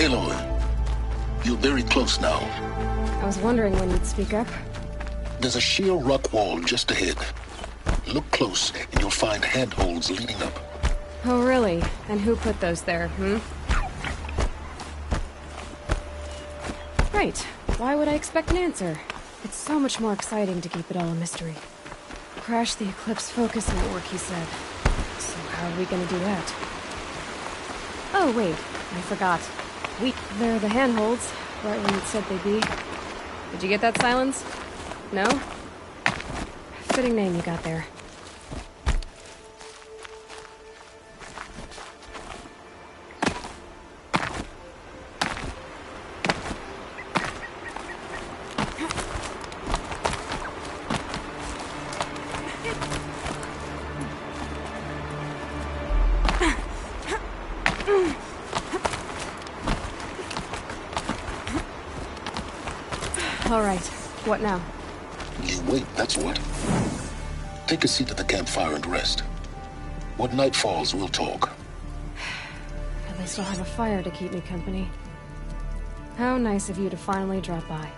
Aloy, you're very close now. I was wondering when you'd speak up. There's a sheer rock wall just ahead. Look close, and you'll find handholds leading up. Oh, really? And who put those there, Right. Why would I expect an answer? It's so much more exciting to keep it all a mystery. Crash the Eclipse focus network, he said. So how are we gonna do that? Oh, wait. I forgot. They're the handholds, right when you'd said they'd be. Did you get that, Silence? No? Fitting name you got there. All right. What now? You wait, that's what. Take a seat at the campfire and rest. When night falls, we'll talk. At least I'll have a fire to keep me company. How nice of you to finally drop by.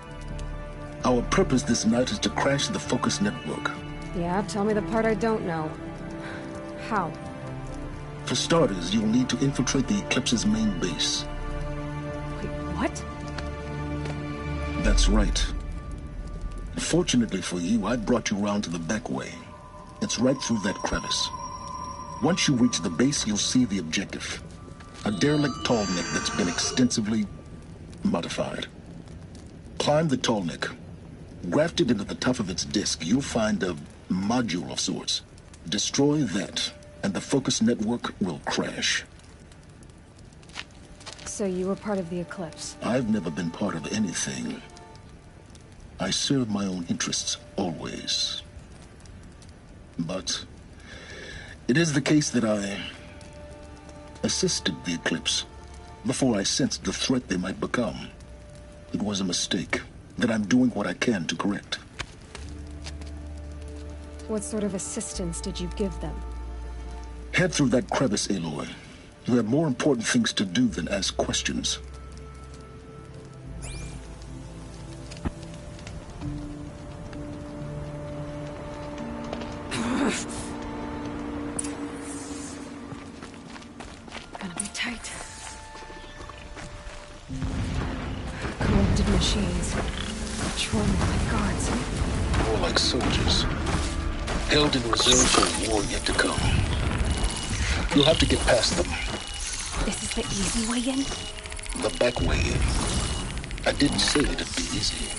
Our purpose this night is to crash the focus network. Yeah, tell me the part I don't know. How? For starters, you'll need to infiltrate the Eclipse's main base. Wait, what? That's right. Fortunately for you, I brought you round to the back way. It's right through that crevice. Once you reach the base, you'll see the objective. A derelict tall neck that's been extensively modified. Climb the tall neck. Grafted into the top of its disk, you'll find a module of sorts. Destroy that, and the focus network will crash. So you were part of the Eclipse? I've never been part of anything. I serve my own interests, always. But it is the case that I assisted the Eclipse before I sensed the threat they might become. It was a mistake that I'm doing what I can to correct. What sort of assistance did you give them? Head through that crevice, Aloy. You have more important things to do than ask questions. Gonna be tight. Corrupted machines. Patrolling like guards. More like soldiers. Held in reserve for a war yet to come. You'll have to get past them. This is the easy way in? The back way in. I didn't say it'd be easy.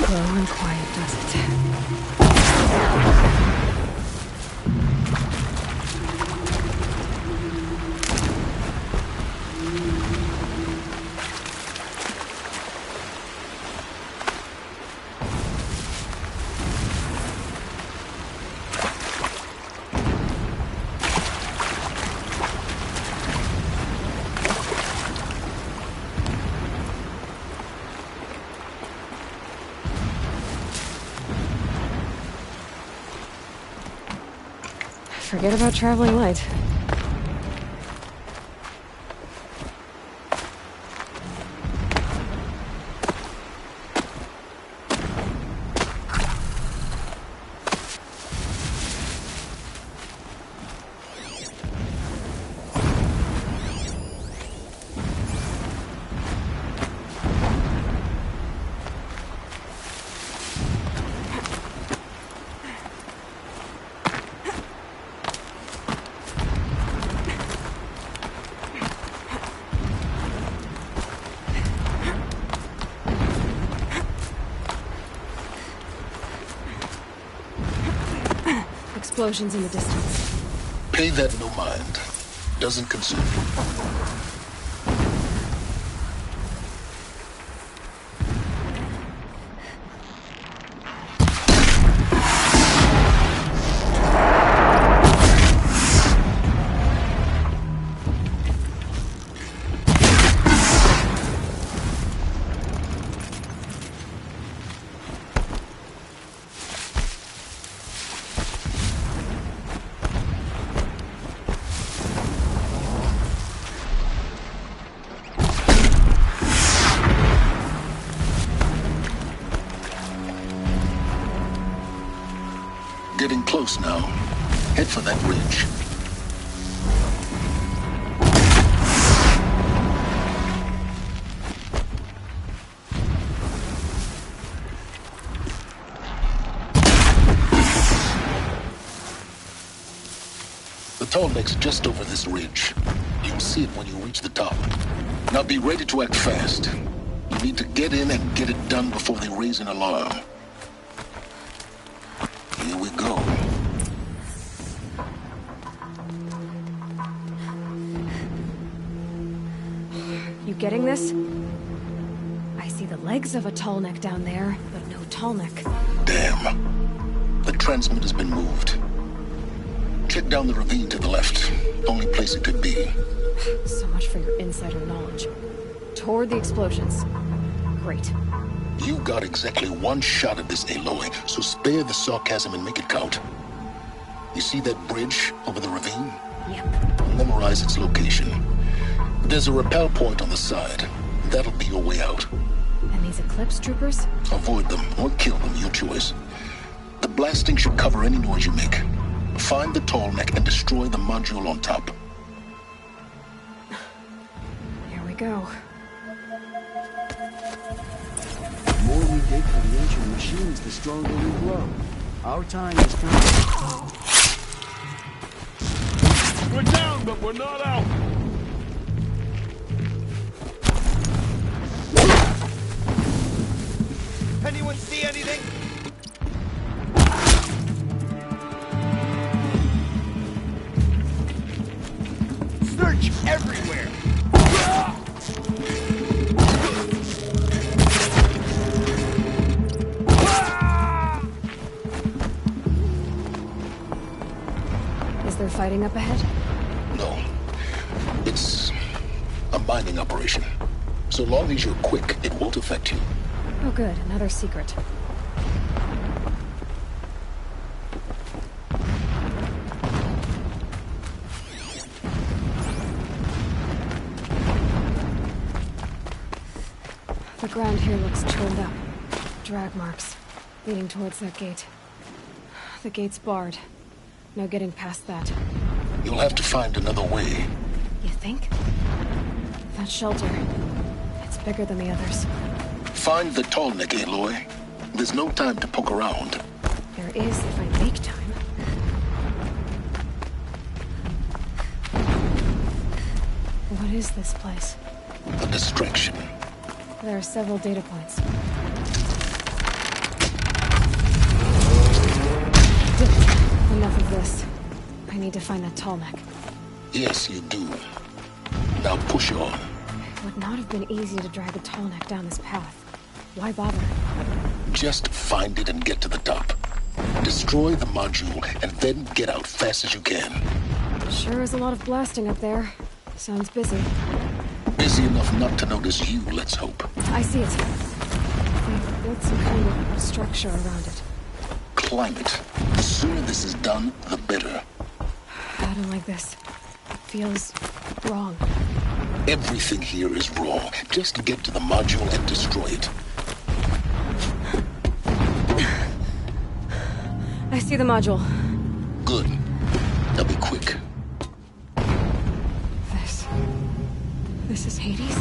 Slow and quiet, does it? Forget about traveling light. explosions in the distance. Pay that no mind. Doesn't concern you. Getting close now. Head for that ridge. The tall neck's just over this ridge. You'll see it when you reach the top. Now be ready to act fast. You need to get in and get it done before they raise an alarm. Here we go. You getting this? I see the legs of a tall neck down there, but no tall neck. Damn. The transmitter's been moved. Check down the ravine to the left. Only place it could be. So much for your insider knowledge. Toward the explosions. Great. You got exactly one shot at this, Aloy, so spare the sarcasm and make it count. You see that bridge over the ravine? Yep. Memorize its location. There's a rappel point on the side. That'll be your way out. And these Eclipse troopers? Avoid them or kill them, your choice. The blasting should cover any noise you make. Find the tall neck and destroy the module on top. Here we go. The more we dig for the ancient machines, the stronger we grow. Our time is coming. We're down, but we're not out. Anyone see anything? Search everywhere! Is there fighting up ahead? No. It's a mining operation. So long as you're quick, it won't affect you. Oh good, another secret. The ground here looks churned up. Drag marks, leading towards that gate. The gate's barred. No getting past that. You'll have to find another way. You think? That shelter, it's bigger than the others. Find the tall neck, Aloy. There's no time to poke around. There is if I make time. What is this place? A distraction. There are several data points. Enough of this. I need to find that tall neck. Yes, you do. Now push on. It would not have been easy to drag a tall neck down this path. Why bother? Just find it and get to the top. Destroy the module and then get out fast as you can. Sure is a lot of blasting up there. Sounds busy. Busy enough not to notice you, let's hope. I see it. They've built some kind of structure around it. Climb it. The sooner this is done, the better. I don't like this. It feels wrong. Everything here is wrong. Just get to the module and destroy it. I see the module. Good. Now be quick. This is Hades?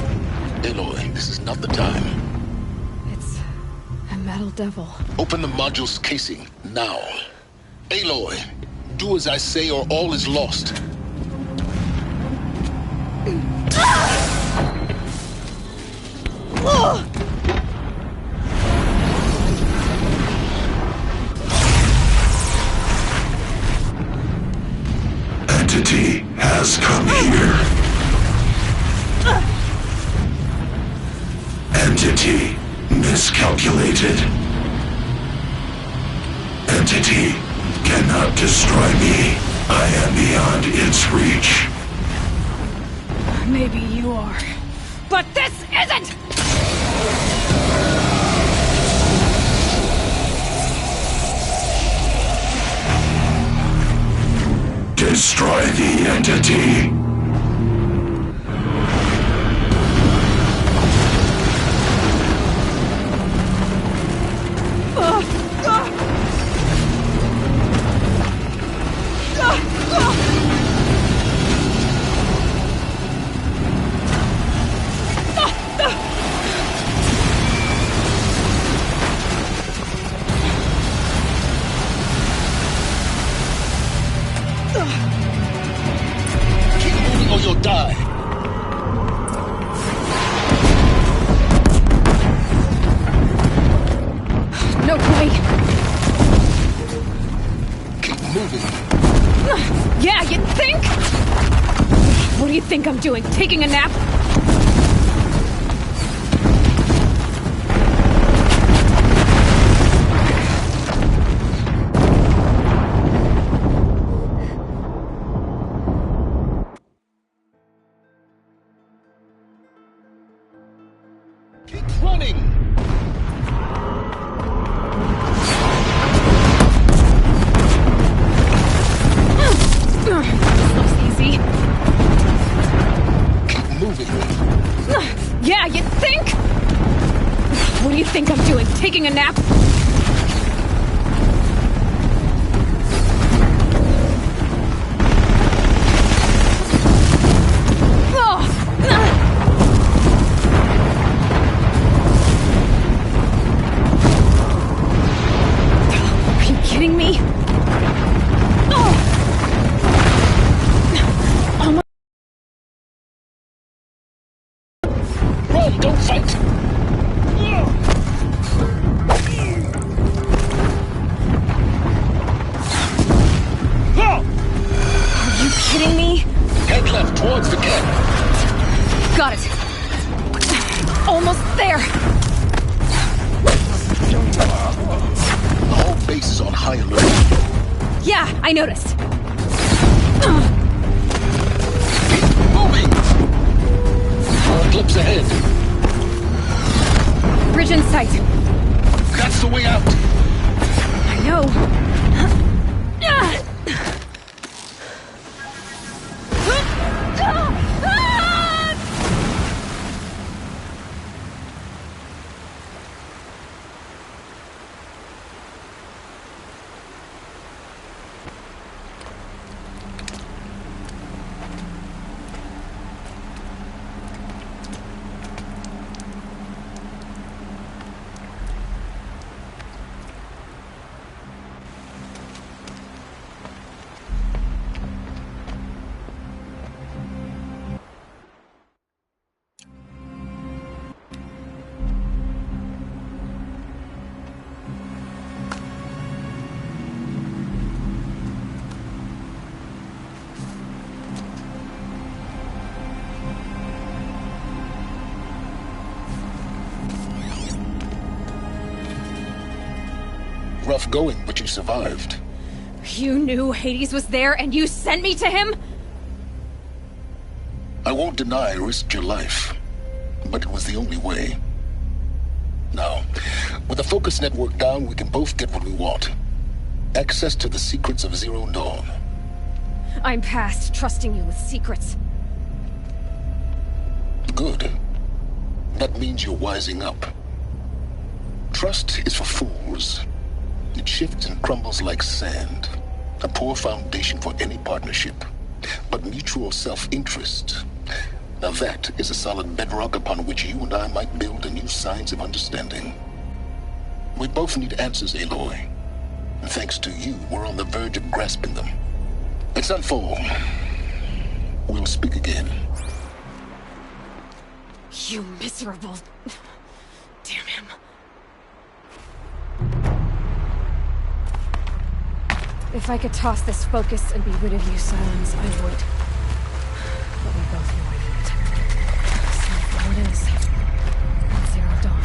Aloy, this is not the time. It's a metal devil. Open the module's casing, now. Aloy, do as I say or all is lost. miscalculated. Entity cannot destroy me. I am beyond its reach. Maybe you are. But this isn't! Destroy the entity. Keep moving or you'll die. No way! Keep moving. Yeah, you think? What do you think I'm doing? Taking a nap? Keep running. This looks easy. Keep moving. Yeah, you think? What do you think I'm doing? Taking a nap? Are you kidding me? Run, don't fight. Are you kidding me? Head left towards the camp. Got it. Almost there. The whole base is on high alert. Yeah, I noticed. Keep moving. More eclipse ahead. Bridge in sight. That's the way out. I know. Rough going, but you survived. You knew Hades was there and you sent me to him? I won't deny I risked your life, but it was the only way. Now, with the focus network down, we can both get what we want. Access to the secrets of Zero Dawn. I'm past trusting you with secrets. Good. That means you're wising up. Trust is for fools. It shifts and crumbles like sand. A poor foundation for any partnership. But mutual self-interest, now that is a solid bedrock upon which you and I might build a new science of understanding. We both need answers, Aloy. And thanks to you, we're on the verge of grasping them. Let's unfold. We'll speak again. You miserable... Damn him. If I could toss this focus and be rid of you, Silence, I would. But we both know I need it. So there it is. Zero Dawn.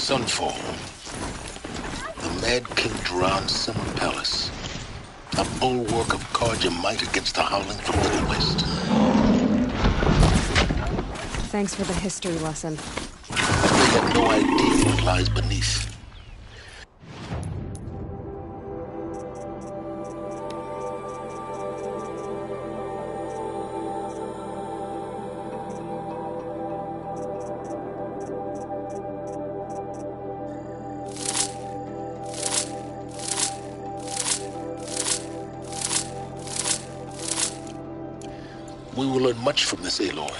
Sunfall. The Mad King drowned Summer Palace. A bulwark of Carja might against the howling from the west. Thanks for the history lesson. They have no idea what lies beneath. We will learn much from this Aloy.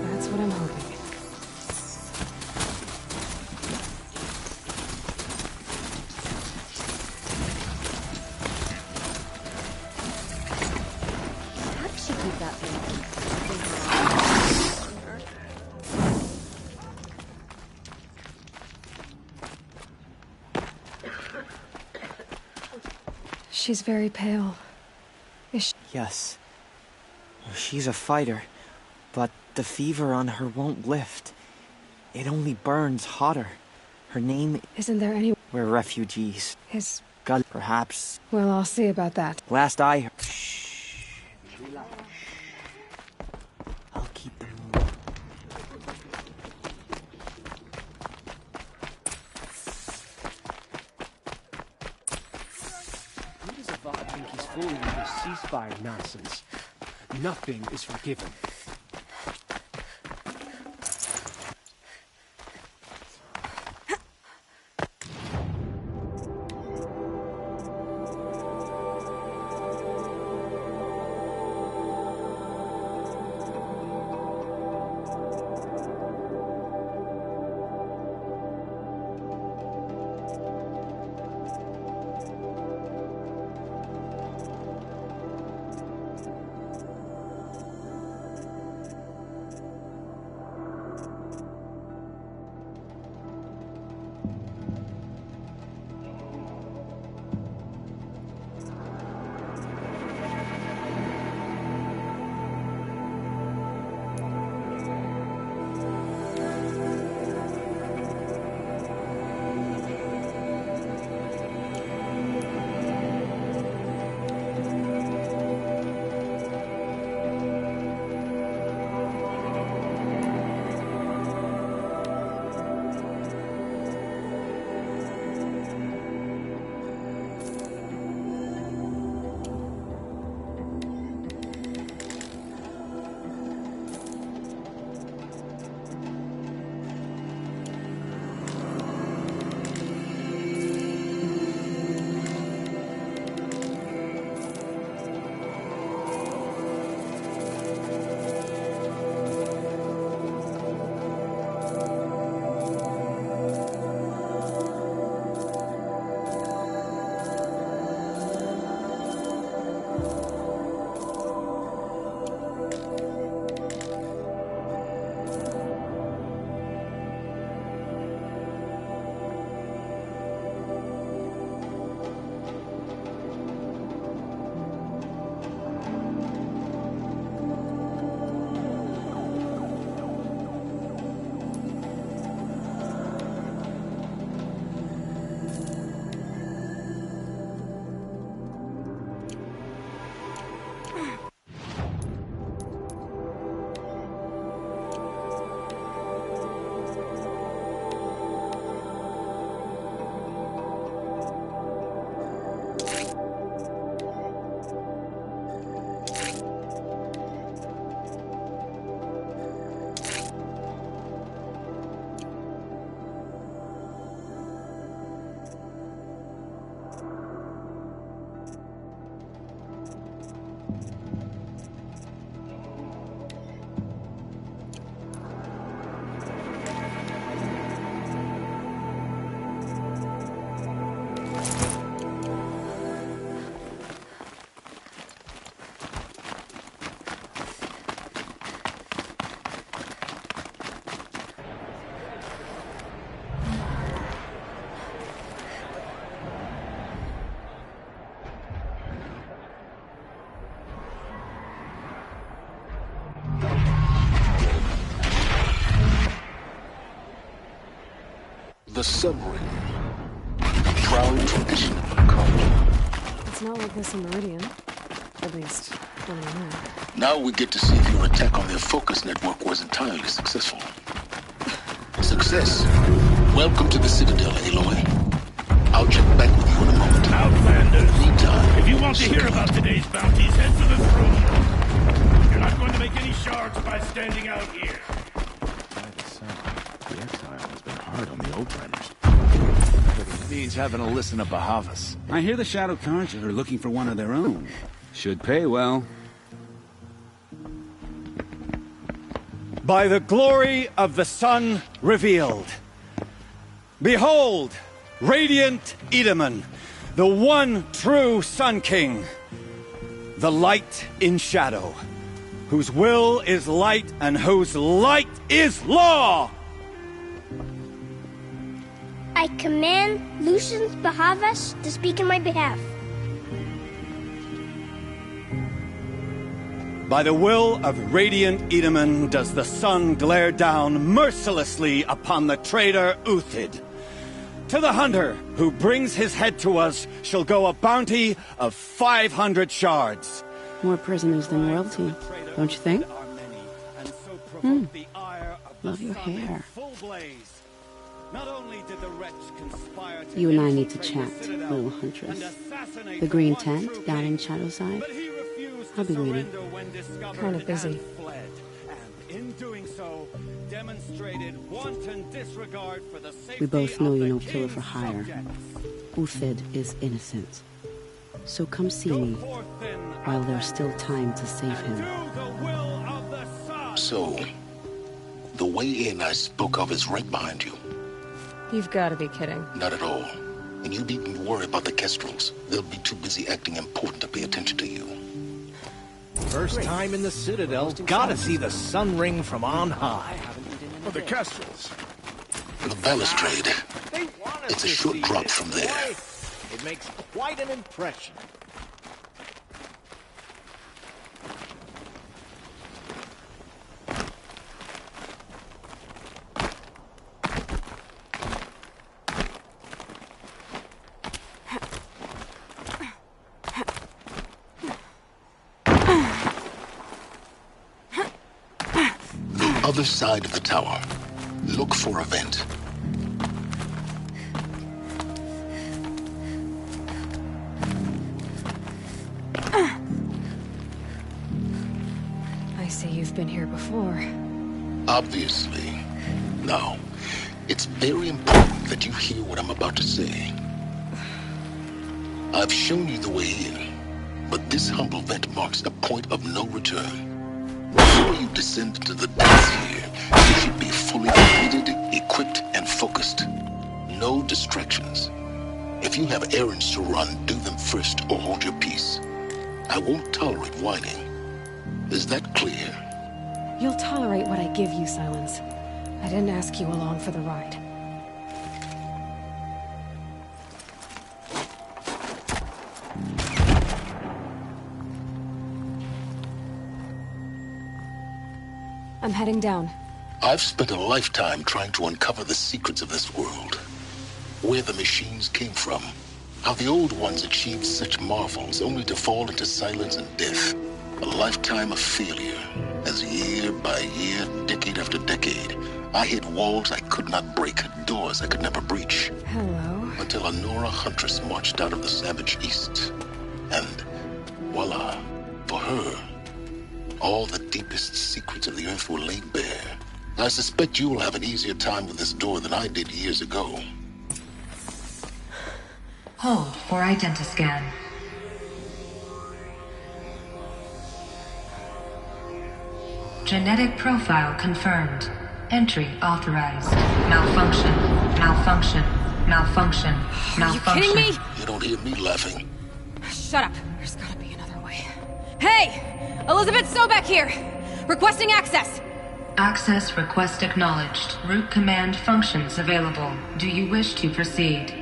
That's what I'm hoping. How does she keep that thing? She's very pale. Is she? Yes. She's a fighter, but the fever on her won't lift. It only burns hotter. Her name... Isn't there any... We're refugees. Is... Perhaps. Well, I'll see about that. Last I heard... Shh. Relax. I'll keep them moving. Who does Avad think he's fooling with this ceasefire nonsense? Nothing is forgiven. submarine. A proud tradition of the cult. It's not like this in Meridian. At least, when I'm there. Now we get to see if your attack on their focus network was entirely successful. Success. Welcome to the Citadel, Aloy. I'll check back with you in a moment. Outlanders! Meantime, If you want to hear about today's bounties, head to the throne. You're not going to make any shards by standing out here. The exile has been hard on the old-timers. Means having to listen to Bahavas. I hear the Shadow Cards are looking for one of their own. Should pay well. By the glory of the sun revealed. Behold, radiant Edaman, the one true Sun King. The light in shadow, whose will is light and whose light is law! I command Lucius Bahavas to speak in my behalf. By the will of radiant Edaman does the sun glare down mercilessly upon the traitor Uthid. To the hunter who brings his head to us shall go a bounty of 500 shards. More prisoners than royalty, don't you think? Love your hair. You and I need to chat, little huntress. The green tent down in Shadowside. I'll be waiting. Kind of busy. We both know you're no killer for hire. Uthid is innocent. So come see me while there's still time to save him. So, the way in I spoke of is right behind you. You've got to be kidding. Not at all. And you needn't worry about the Kestrels. They'll be too busy acting important to pay attention to you. First time in the Citadel, gotta see the sun ring from on high. For the Kestrels. The balustrade. It's a short drop from there. It makes quite an impression. Other side of the tower. Look for a vent. I see you've been here before. Obviously. Now, it's very important that you hear what I'm about to say. I've shown you the way in, but this humble vent marks a point of no return. Before you descend into the depths here, you should be fully completed, equipped, and focused. No distractions. If you have errands to run, do them first or hold your peace. I won't tolerate whining. Is that clear? You'll tolerate what I give you, Silence. I didn't ask you along for the ride. I'm heading down. I've spent a lifetime trying to uncover the secrets of this world. Where the machines came from. How the old ones achieved such marvels only to fall into silence and death. A lifetime of failure. As year by year, decade after decade, I hit walls I could not break, doors I could never breach. Hello. Until a Nora huntress marched out of the savage east. And voila, for her, all the deepest secrets of the earth were laid bare. I suspect you'll have an easier time with this door than I did years ago. Hold for identiscan. Genetic profile confirmed. Entry authorized. Malfunction. Malfunction. Malfunction. Malfunction. Are you kidding me? You don't hear me laughing. Shut up. There's gotta be another way. Hey! Elizabeth Sobek here! Requesting access! Access request acknowledged. Root command functions available. Do you wish to proceed?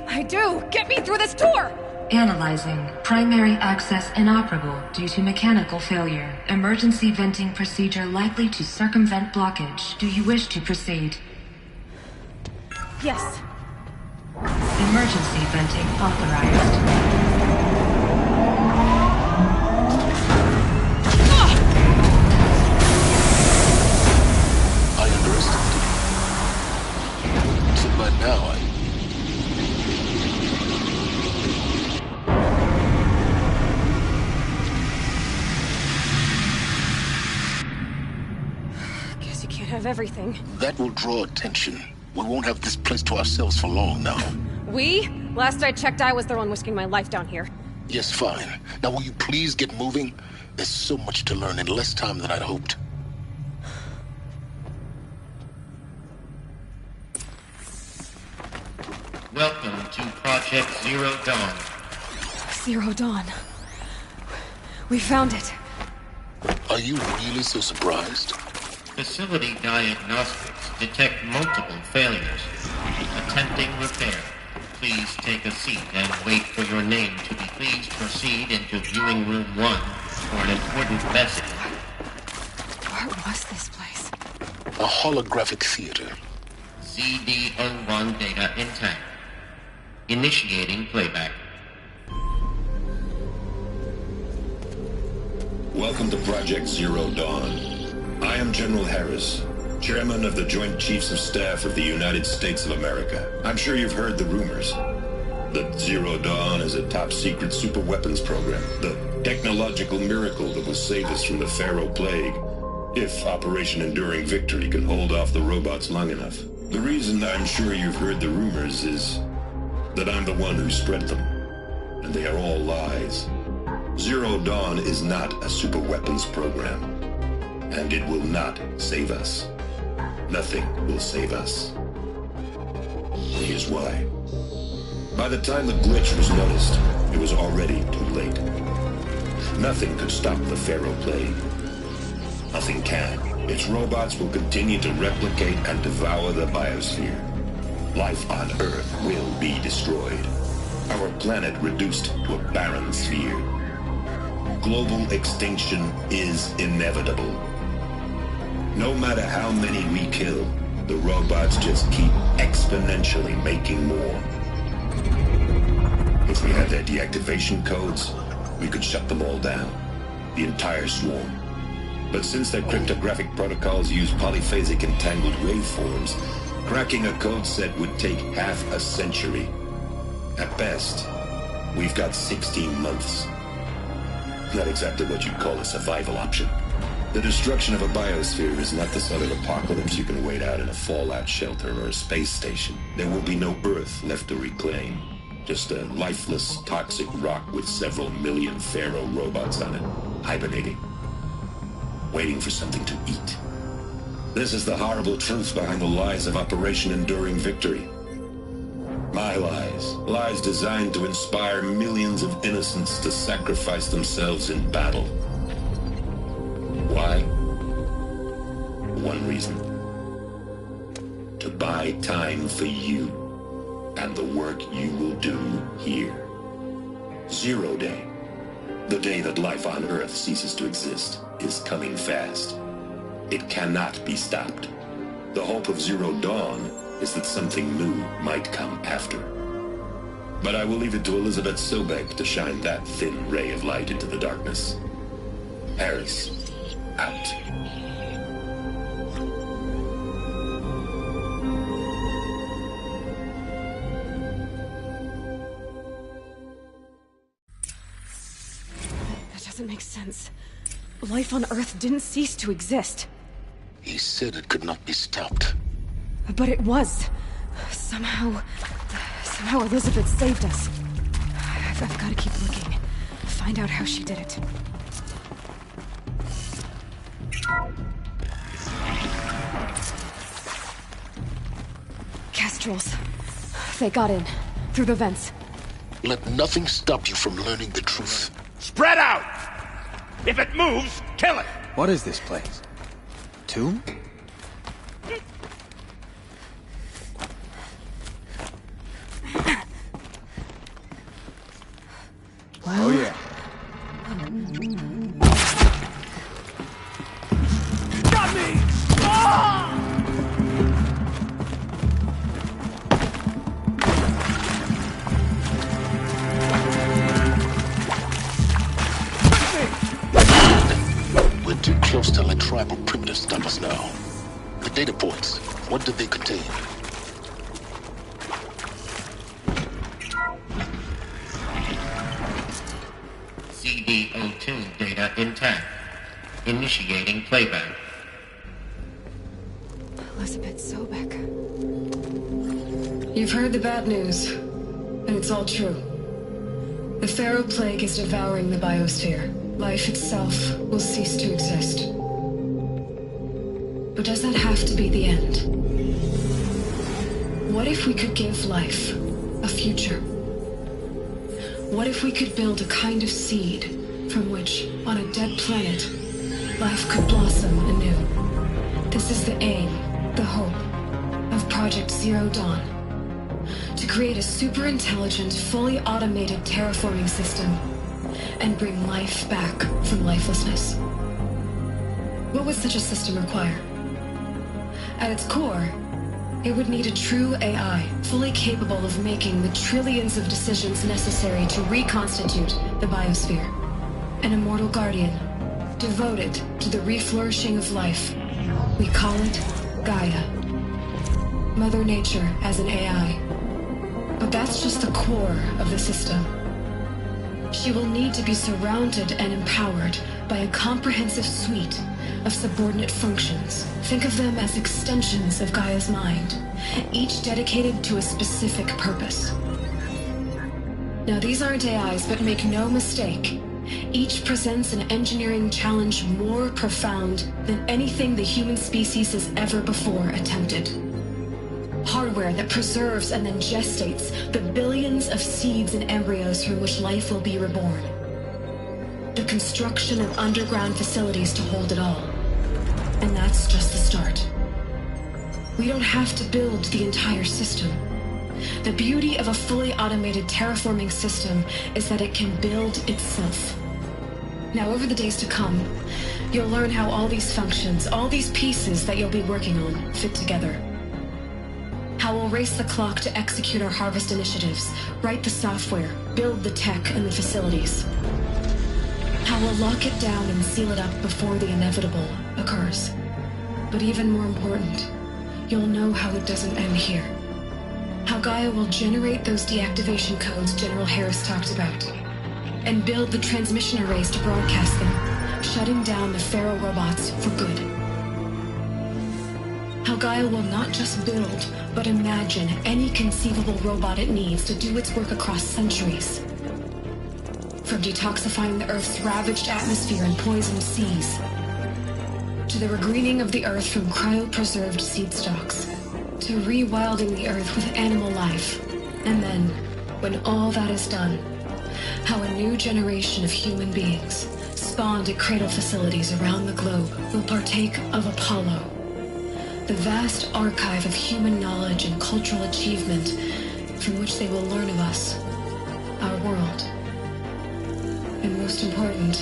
I do! Get me through this tour! Analyzing. Primary access inoperable due to mechanical failure. Emergency venting procedure likely to circumvent blockage. Do you wish to proceed? Yes. Emergency venting authorized. I underestimated you. So by now, Guess you can't have everything. That will draw attention. We won't have this place to ourselves for long now. We? Last I checked, I was the one risking my life down here. Yes, fine. Now will you please get moving? There's so much to learn in less time than I'd hoped. Welcome to Project Zero Dawn. Zero Dawn. We found it. Are you really so surprised? Facility diagnostics detect multiple failures. Attempting repair. Please take a seat and wait for your name to be. Please proceed into viewing room 1 for an important message. What was this place? A holographic theater. CD01 data intact. Initiating playback. Welcome to Project Zero Dawn. I am General Harris, Chairman of the Joint Chiefs of Staff of the United States of America. I'm sure you've heard the rumors that Zero Dawn is a top-secret super-weapons program, the technological miracle that will save us from the Pharaoh Plague, if Operation Enduring Victory can hold off the robots long enough. The reason I'm sure you've heard the rumors is that I'm the one who spread them, and they are all lies. Zero Dawn is not a super-weapons program, and it will not save us. Nothing will save us. Here's why. By the time the glitch was noticed, it was already too late. Nothing could stop the Pharaoh Plague. Nothing can. Its robots will continue to replicate and devour the biosphere. Life on Earth will be destroyed. Our planet reduced to a barren sphere. Global extinction is inevitable. No matter how many we kill, the robots just keep exponentially making more. If we had their deactivation codes, we could shut them all down, the entire swarm. But since their cryptographic protocols use polyphasic entangled waveforms, cracking a code set would take half a century. At best, we've got 16 months. Not exactly what you'd call a survival option. The destruction of a biosphere is not the sort of apocalypse you can wait out in a fallout shelter or a space station. There will be no Earth left to reclaim. Just a lifeless, toxic rock with several million Pharaoh robots on it, hibernating, waiting for something to eat. This is the horrible truth behind the lies of Operation Enduring Victory. My lies. Lies designed to inspire millions of innocents to sacrifice themselves in battle. Why? One reason. To buy time for you and the work you will do here. Zero Day, the day that life on Earth ceases to exist, is coming fast. It cannot be stopped. The hope of Zero Dawn is that something new might come after. But I will leave it to Elizabeth Sobek to shine that thin ray of light into the darkness. Harris, out. That doesn't make sense. Life on Earth didn't cease to exist. He said it could not be stopped. But it was. Somehow Elizabeth saved us. I've got to keep looking. Find out how she did it. Kestrels. They got in. Through the vents. Let nothing stop you from learning the truth. Spread out! If it moves, kill it! What is this place? Tomb? Well, oh yeah. Got me! Ah! know. The data points, what do they contain? CD02 data intact. Initiating playback. Elizabeth Sobek. You've heard the bad news, and it's all true. The Pharaoh Plague is devouring the biosphere. Life itself will cease to exist. But does that have to be the end? What if we could give life a future? What if we could build a kind of seed from which, on a dead planet, life could blossom anew? This is the aim, the hope, of Project Zero Dawn. To create a super-intelligent, fully automated terraforming system and bring life back from lifelessness. What would such a system require? At its core, it would need a true AI, fully capable of making the trillions of decisions necessary to reconstitute the biosphere. An immortal guardian, devoted to the reflourishing of life. We call it Gaia. Mother Nature as an AI. But that's just the core of the system. She will need to be surrounded and empowered by a comprehensive suite of subordinate functions. Think of them as extensions of Gaia's mind, each dedicated to a specific purpose. Now, these aren't AIs, but make no mistake, each presents an engineering challenge more profound than anything the human species has ever before attempted. Hardware that preserves and then gestates the billions of seeds and embryos from which life will be reborn. The construction of underground facilities to hold it all. And that's just the start. We don't have to build the entire system. The beauty of a fully automated terraforming system is that it can build itself. Now, over the days to come, you'll learn how all these functions, all these pieces that you'll be working on, fit together. How we'll race the clock to execute our harvest initiatives, write the software, build the tech and the facilities. How we'll lock it down and seal it up before the inevitable occurs. But even more important, you'll know how it doesn't end here. How Gaia will generate those deactivation codes General Harris talked about, and build the transmission arrays to broadcast them, shutting down the Pharaoh robots for good. How Gaia will not just build, but imagine any conceivable robot it needs to do its work across centuries. From detoxifying the Earth's ravaged atmosphere and poisoned seas, to the regreening of the Earth from cryopreserved seed stocks, to rewilding the Earth with animal life. And then, when all that is done, how a new generation of human beings, spawned at cradle facilities around the globe, will partake of Apollo, the vast archive of human knowledge and cultural achievement from which they will learn of us, our world. And most important,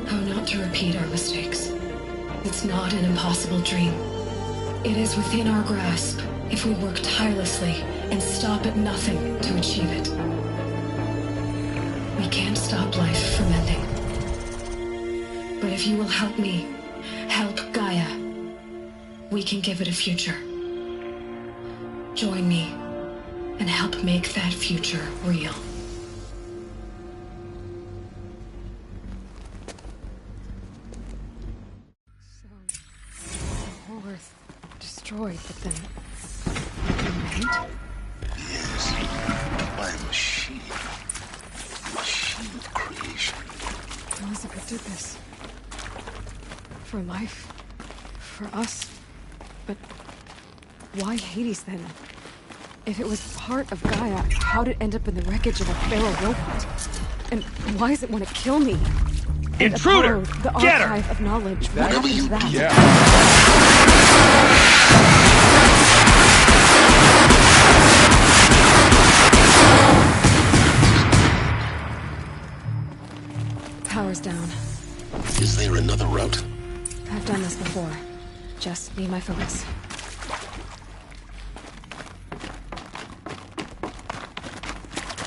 how not to repeat our mistakes. It's not an impossible dream. It is within our grasp if we work tirelessly and stop at nothing to achieve it. We can't stop life from ending. But if you will help me, help Gaia, we can give it a future. Join me and help make that future real. So, the whole Earth destroyed, but then... Right? Yes, by a machine. Machine of creation. Elizabeth did this. For life. For us. But why Hades then? If it was part of Gaia, how'd it end up in the wreckage of a Pharaoh robot? And why does it want to kill me? And Intruder! Apollo, the Get her! archive of knowledge. What happened to that? Power's down. Is there another route? I've done this before. Just need my focus.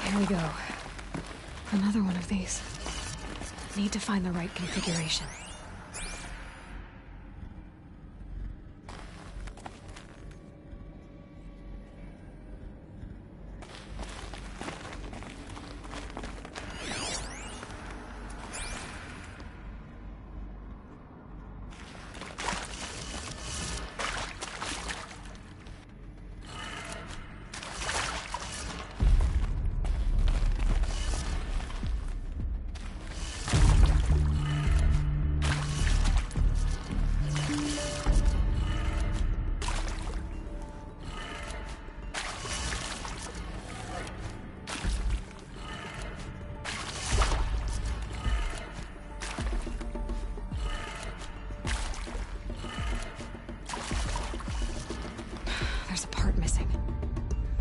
Here we go. Another one of these. Need to find the right configuration.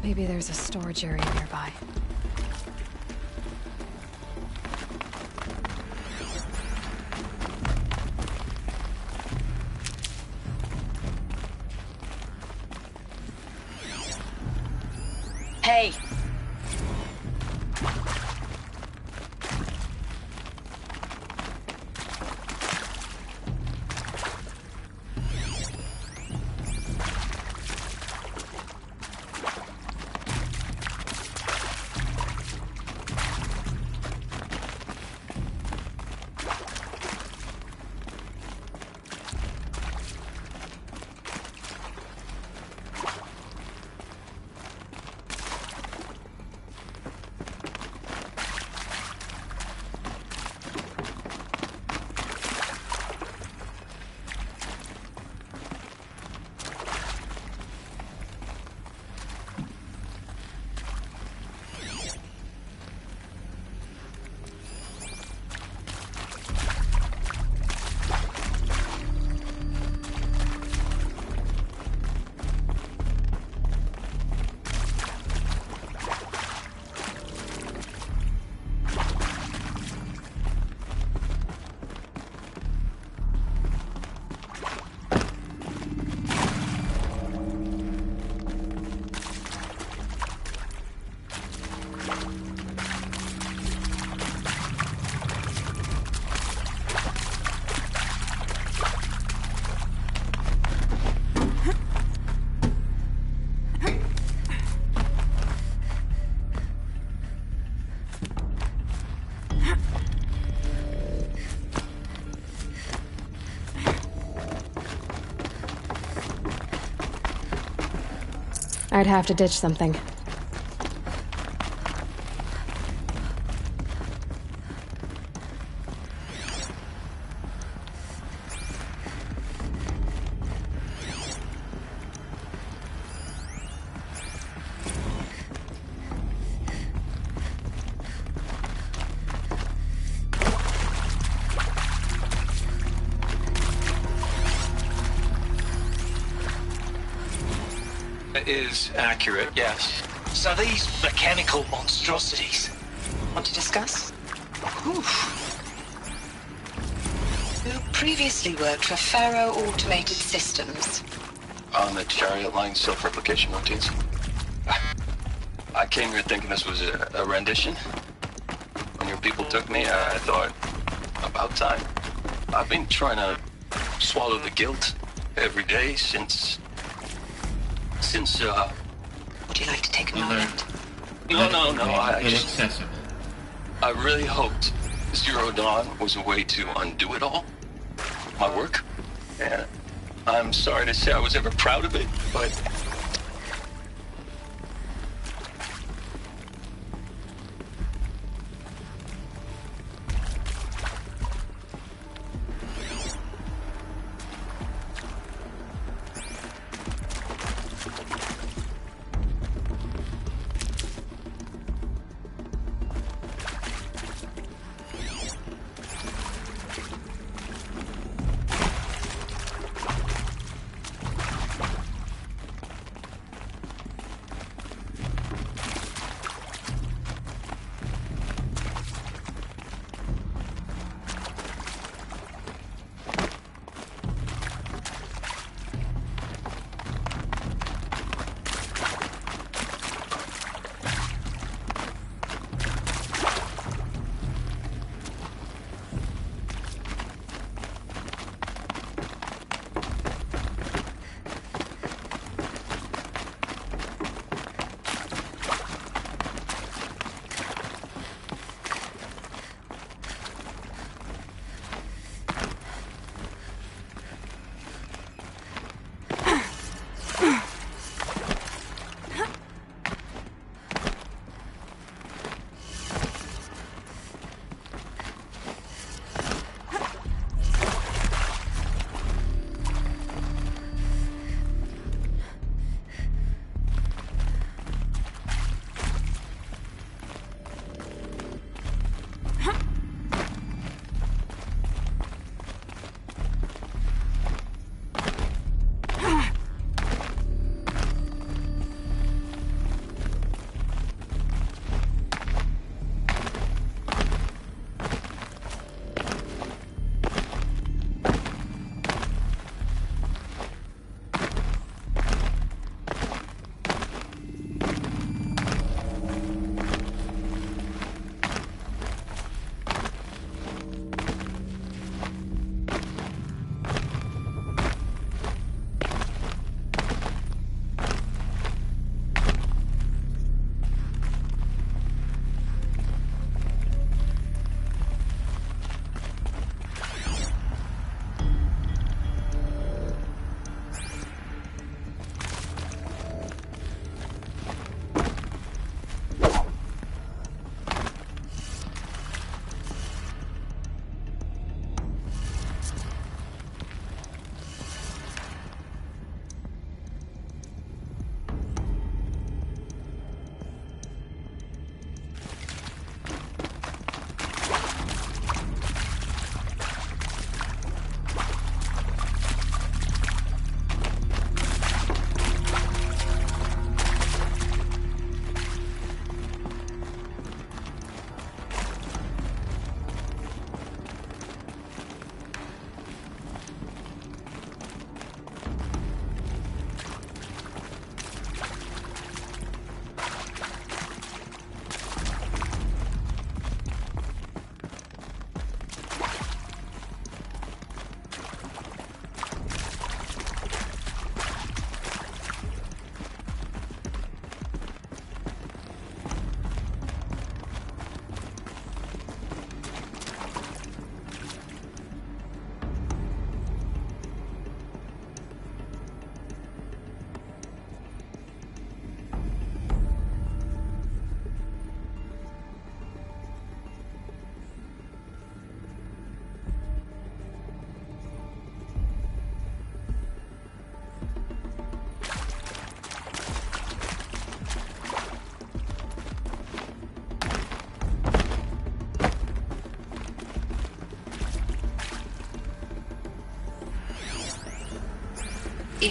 Maybe there's a storage area nearby. Hey! I'd have to ditch something. Is accurate, yes. So these mechanical monstrosities. Want to discuss? Who previously worked for Faro Automated Systems? On the Chariot Line self-replication routines. I came here thinking this was a rendition. When your people took me, I thought, about time. I've been trying to swallow the guilt every day since... Would you like to take a moment? No, I just... I really hoped Zero Dawn was a way to undo it all. My work. And I'm sorry to say I was ever proud of it, but...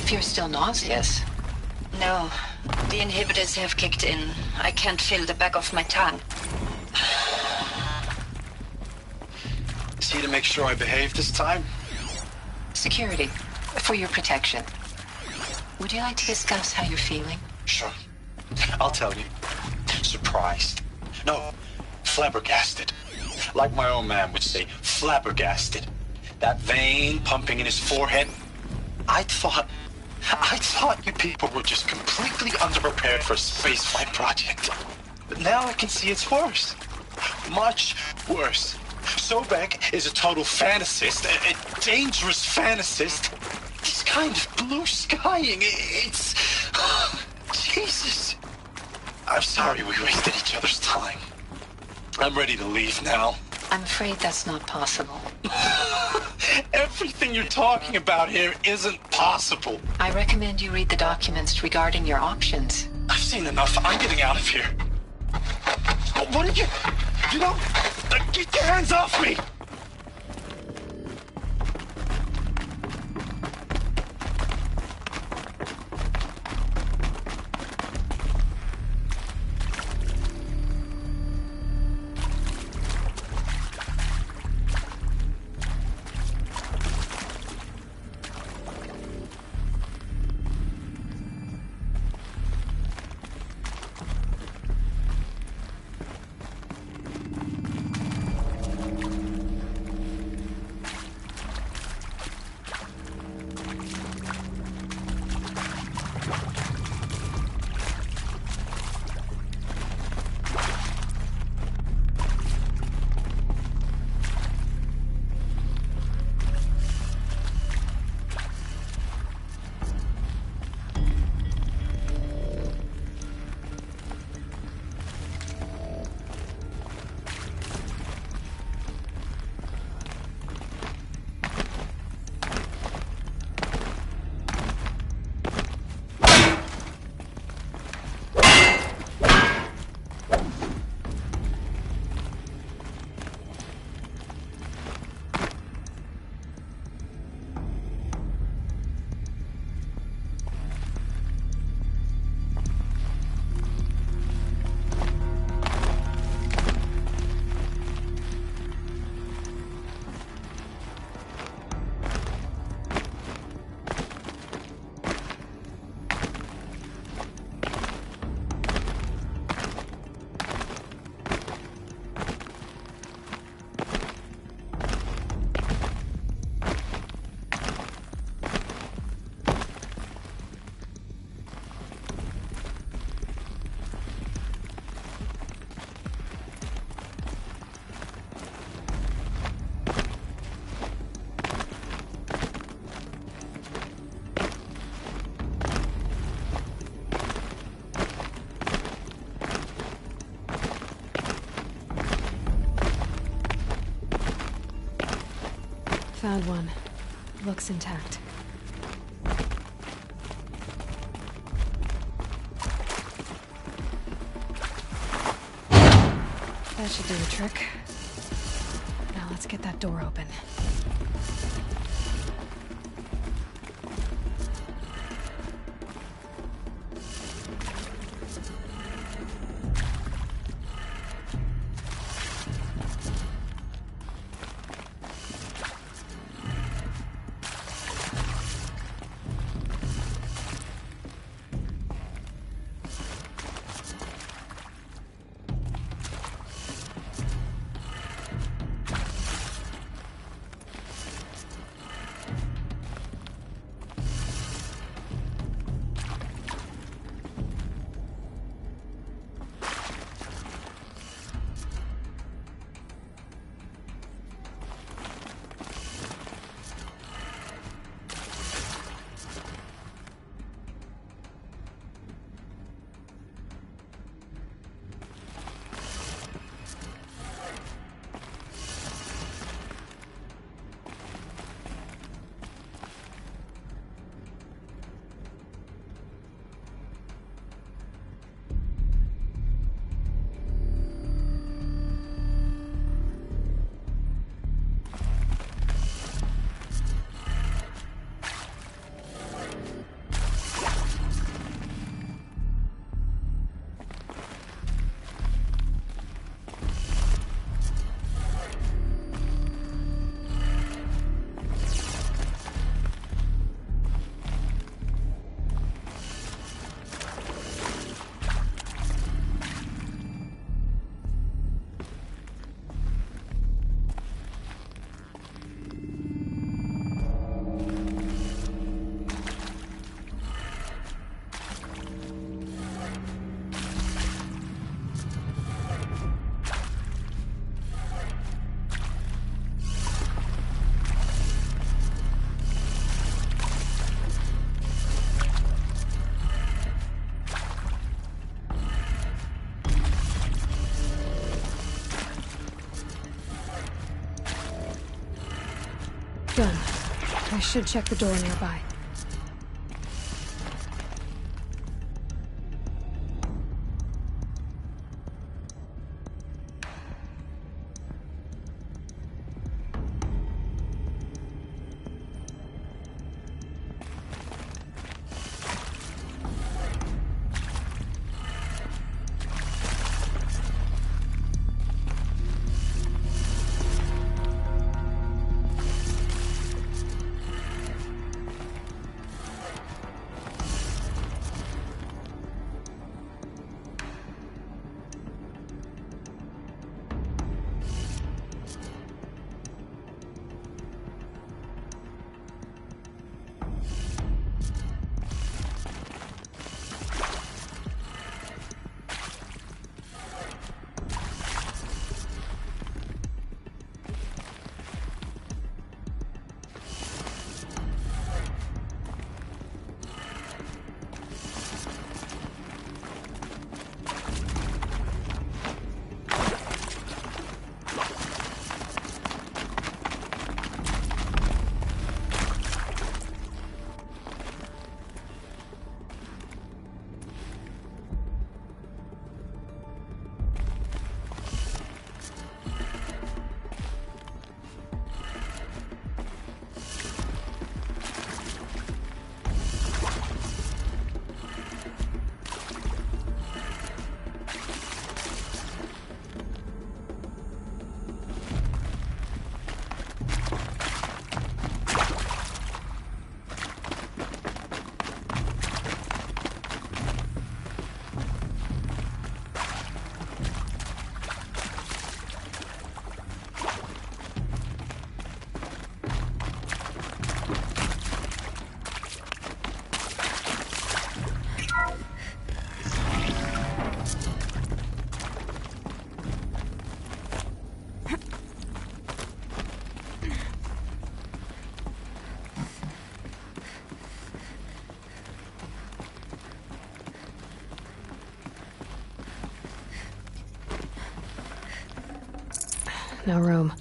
If you're still nauseous. No, the inhibitors have kicked in. I can't feel the back of my tongue. See to make sure I behave this time? Security, for your protection. Would you like to discuss how you're feeling? Sure. I'll tell you. Surprised. No, flabbergasted. Like my old man would say, flabbergasted. That vein pumping in his forehead. I thought you people were just completely underprepared for a spaceflight project. But now I can see it's worse. Much worse. Sobek is a total fantasist, a dangerous fantasist. He's kind of blue skying. It's... Jesus. I'm sorry we wasted each other's time. I'm ready to leave now. I'm afraid that's not possible. Everything you're talking about here isn't possible. I recommend you read the documents regarding your options. I've seen enough. I'm getting out of here. What did you... You know... Get your hands off me! Found one. Looks intact. That should do the trick. Now let's get that door open. Done. I should check the door nearby. No room.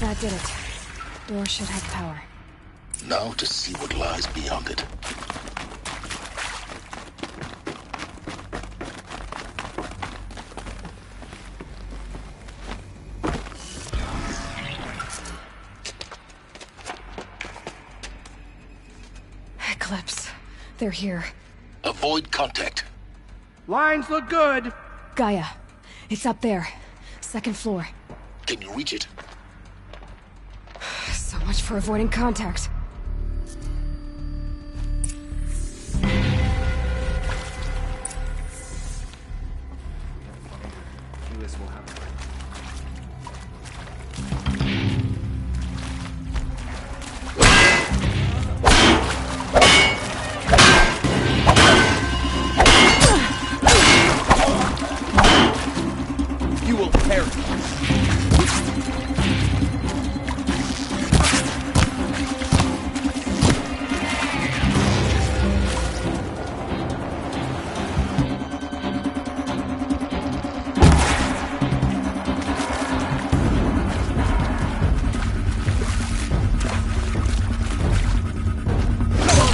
That did it. Door should have power. Now to see what lies beyond it. Eclipse. They're here. Avoid contact. Lines look good. Gaia. It's up there. Second floor. Can you reach it? So much for avoiding contact. You will perish.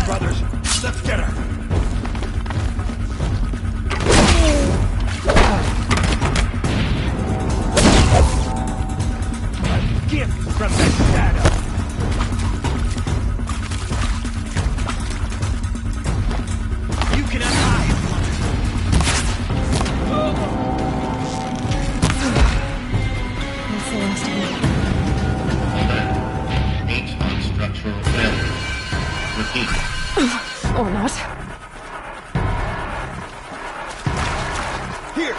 Brothers, let's get her. A gift from the shadow. You cannot hide. That's the last of Alert. H1 structural failure. Repeat. Or not. Here.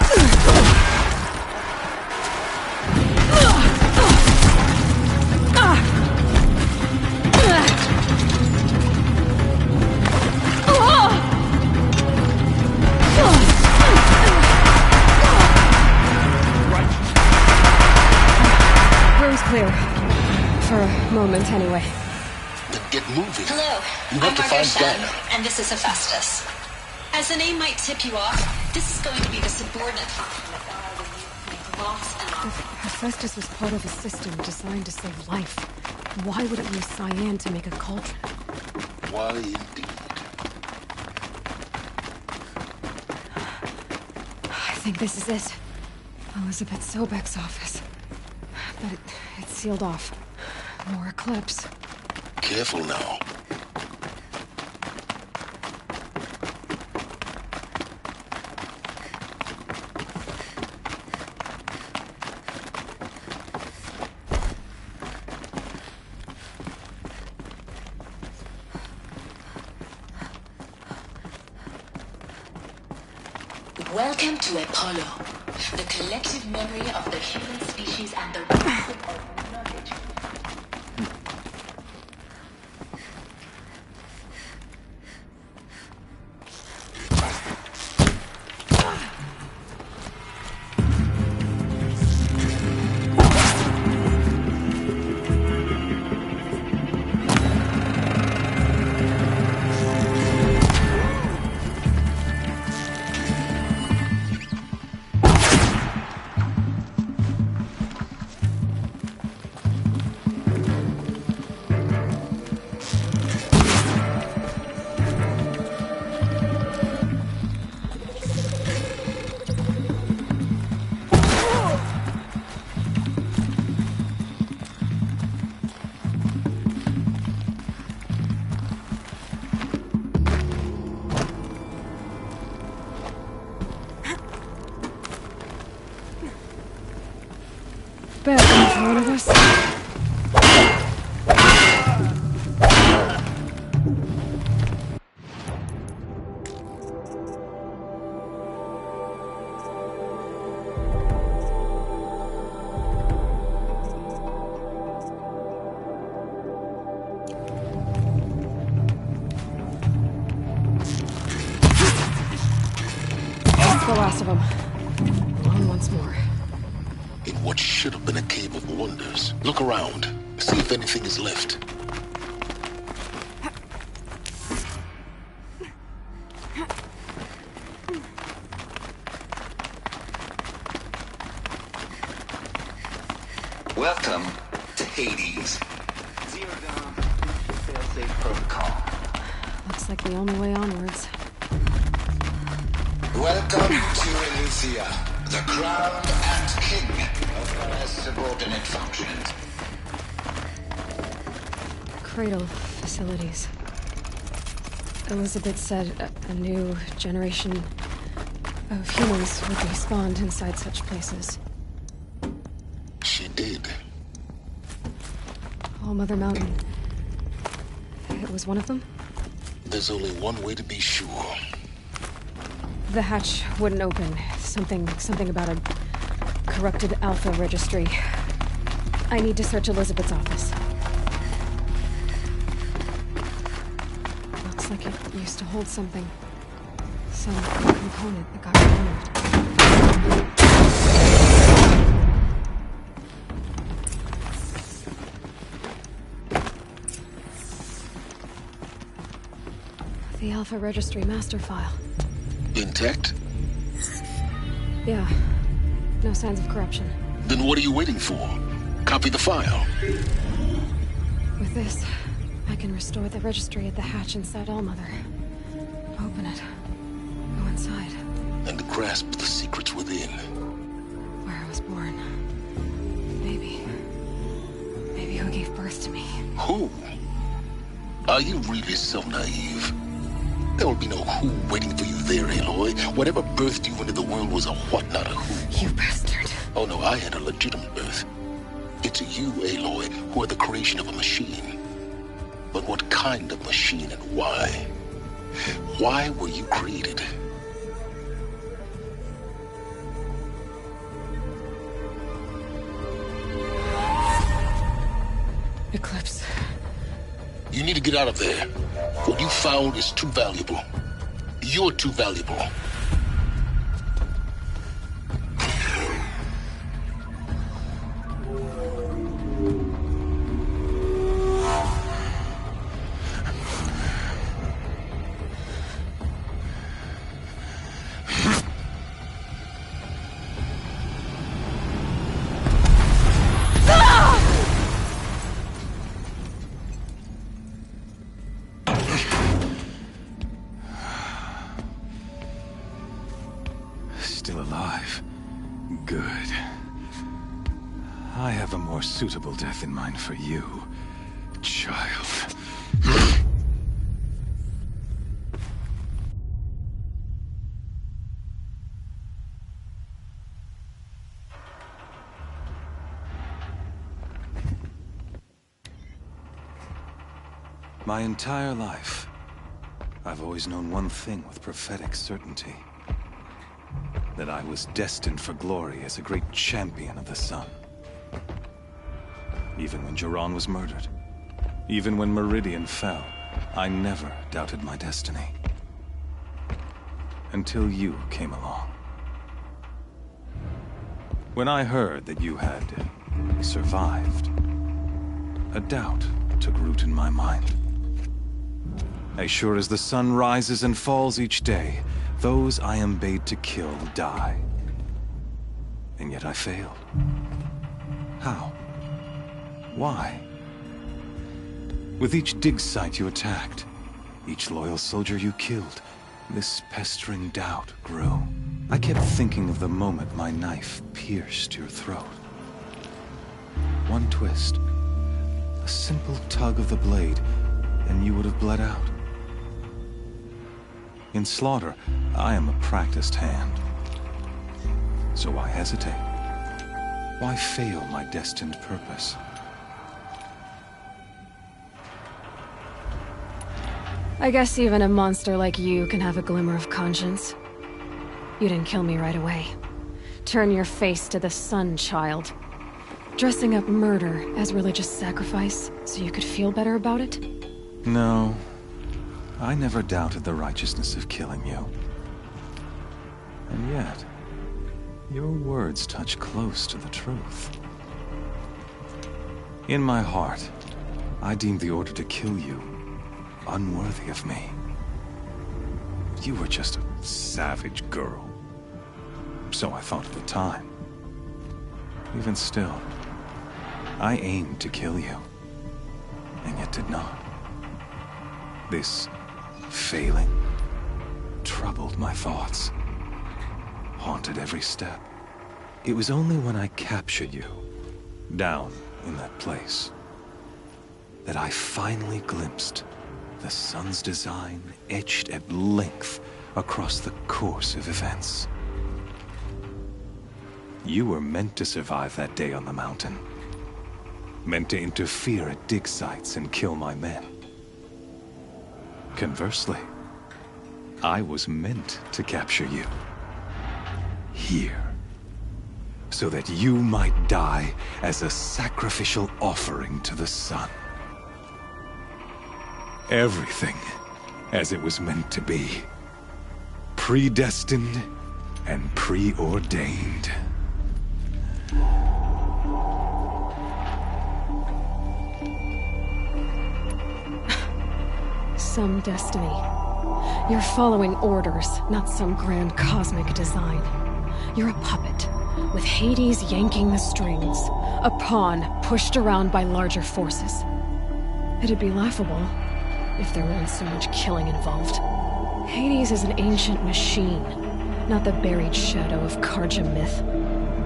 Room's clear. For a moment, anyway. Then get moving. Hello, You I'm have to Margaret find Shen, Gaia. and this is Hephaestus. As the name might tip you off, this is going to be the subordinate function that Gaia will use to make lots and lots of... Hephaestus was part of a system designed to save life. Why would it use cyan to make a cauldron? Why indeed? I think this is it. Elizabeth Sobek's office. But it's sealed off. More Eclipse. Careful now. Welcome to Apollo, the collective memory of the human species and the wisdom of knowledge. Back in front of us. That's the last of them. On once more. In what should have been a cave of wonders. Look around. See if anything is left. Welcome to Hades. Zero Dawn, fail-safe protocol. Looks like the only way onwards. Welcome to Elysia, the crown and king of her subordinate functions. Cradle facilities. Elizabeth said a new generation of humans would be spawned inside such places. She did. All Mother Mountain. It was one of them? There's only one way to be sure. The hatch wouldn't open. Something about a corrupted Alpha registry. I need to search Elizabeth's office. Looks like it used to hold something. Some component that got removed. The Alpha Registry master file. Intact? Yeah. No signs of corruption. Then what are you waiting for? Copy the file. With this, I can restore the registry at the hatch inside Allmother. Open it. Go inside. And grasp the secrets within. Where I was born. Maybe who gave birth to me. Who? Are you really so naive? There will be no who waiting for you there, Aloy. Whatever birthed you into the world was a what, not a who. You bastard. Oh no, I had a legitimate birth. It's you, Aloy, who are the creation of a machine. But what kind of machine and why? Why were you created? Eclipse. You need to get out of there. What you found is too valuable. You're too valuable. Still alive. Good. I have a more suitable death in mind for you, child. My entire life, I've always known one thing with prophetic certainty. That I was destined for glory as a great champion of the sun. Even when Jiran was murdered, even when Meridian fell, I never doubted my destiny. Until you came along. When I heard that you had survived, a doubt took root in my mind. As sure as the sun rises and falls each day, those I am bade to kill die. And yet I failed. How? Why? With each dig site you attacked, each loyal soldier you killed, this pestering doubt grew. I kept thinking of the moment my knife pierced your throat. One twist, a simple tug of the blade, and you would have bled out. In slaughter, I am a practiced hand. So why hesitate? Why fail my destined purpose? I guess even a monster like you can have a glimmer of conscience. You didn't kill me right away. Turn your face to the sun, child. Dressing up murder as religious sacrifice so you could feel better about it? No. I never doubted the righteousness of killing you. And yet, your words touch close to the truth. In my heart, I deemed the order to kill you unworthy of me. You were just a savage girl. So I thought at the time. Even still, I aimed to kill you, and yet did not. This failing troubled my thoughts, haunted every step. It was only when I captured you, down in that place, that I finally glimpsed the sun's design etched at length across the course of events. You were meant to survive that day on the mountain. Meant to interfere at dig sites and kill my men. Conversely, I was meant to capture you. Here. So that you might die as a sacrificial offering to the sun. Everything as it was meant to be. Predestined and preordained. Some destiny. You're following orders, not some grand cosmic design. You're a puppet, with Hades yanking the strings. A pawn pushed around by larger forces. It'd be laughable if there weren't so much killing involved. Hades is an ancient machine, not the buried shadow of Karja myth.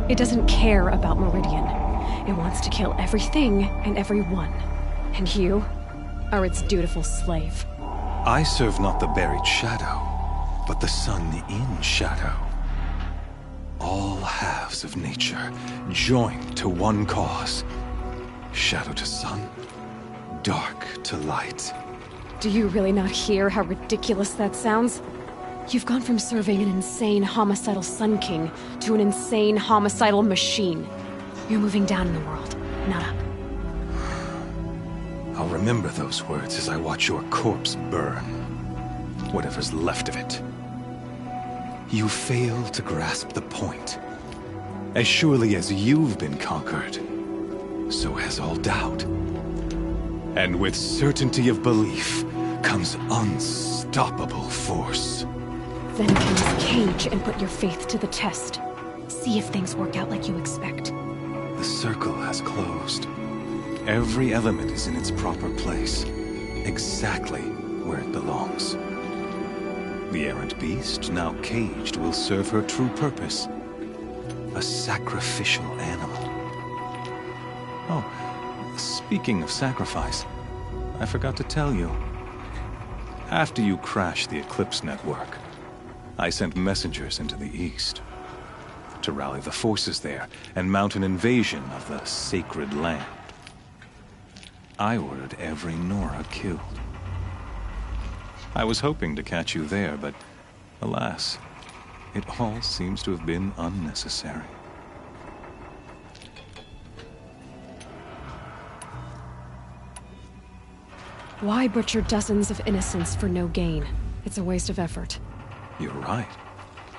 It doesn't care about Meridian. It wants to kill everything and everyone. And you are its dutiful slave. I serve not the buried shadow, but the sun in shadow. All halves of nature joined to one cause. Shadow to sun, dark to light. Do you really not hear how ridiculous that sounds? You've gone from serving an insane homicidal Sun King to an insane homicidal machine. You're moving down in the world, not up. I'll remember those words as I watch your corpse burn. Whatever's left of it. You fail to grasp the point. As surely as you've been conquered, so has all doubt. And with certainty of belief comes unstoppable force. Then cleanse cage and put your faith to the test. See if things work out like you expect. The circle has closed. Every element is in its proper place, exactly where it belongs. The errant beast, now caged, will serve her true purpose. A sacrificial animal. Oh, speaking of sacrifice, I forgot to tell you. After you crashed the Eclipse network, I sent messengers into the east to rally the forces there and mount an invasion of the sacred land. I ordered every Nora killed. I was hoping to catch you there, but alas, it all seems to have been unnecessary. Why butcher dozens of innocents for no gain? It's a waste of effort. You're right.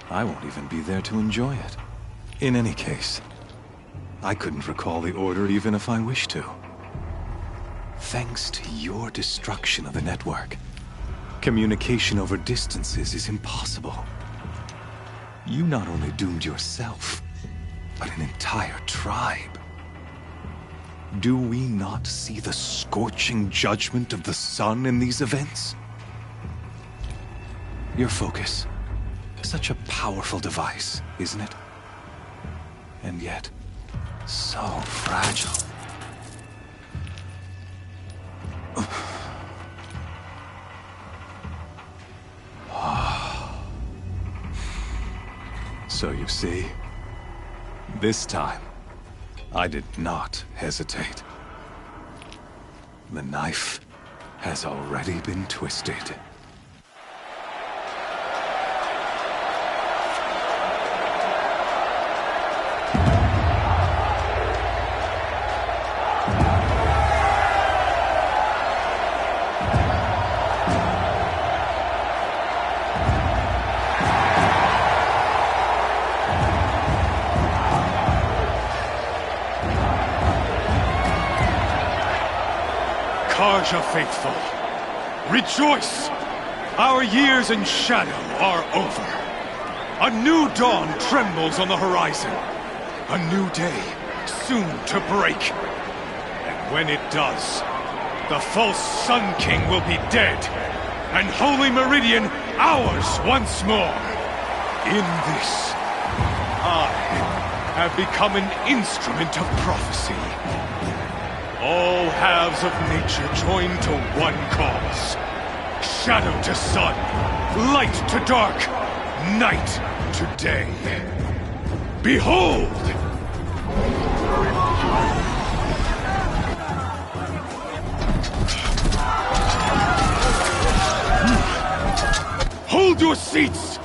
I won't even be there to enjoy it. In any case, I couldn't recall the order even if I wished to. Thanks to your destruction of the network, communication over distances is impossible. You not only doomed yourself, but an entire tribe. Do we not see the scorching judgment of the sun in these events? Your focus, such a powerful device, isn't it? And yet, so fragile. So you see, this time, I did not hesitate. The knife has already been twisted. Karja faithful, rejoice! Our years in shadow are over. A new dawn trembles on the horizon. A new day soon to break. When it does, the false Sun King will be dead, and Holy Meridian ours once more. In this, I have become an instrument of prophecy. All halves of nature join to one cause. Shadow to sun, light to dark, night to day. Behold! Hold your seats!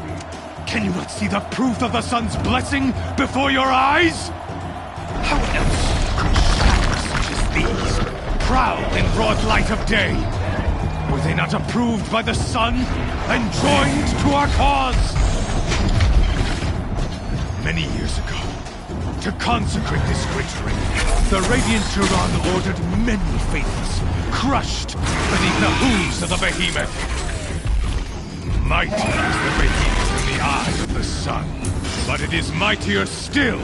Can you not see the proof of the sun's blessing before your eyes? How else could shadows such as these prowl in broad light of day? Were they not approved by the sun and joined to our cause? Many years ago, to consecrate this great ring, the Radiant Turan ordered many faithless, crushed beneath the hooves of the behemoth. Mighty is the behemoth in the eye of the sun, but it is mightier still,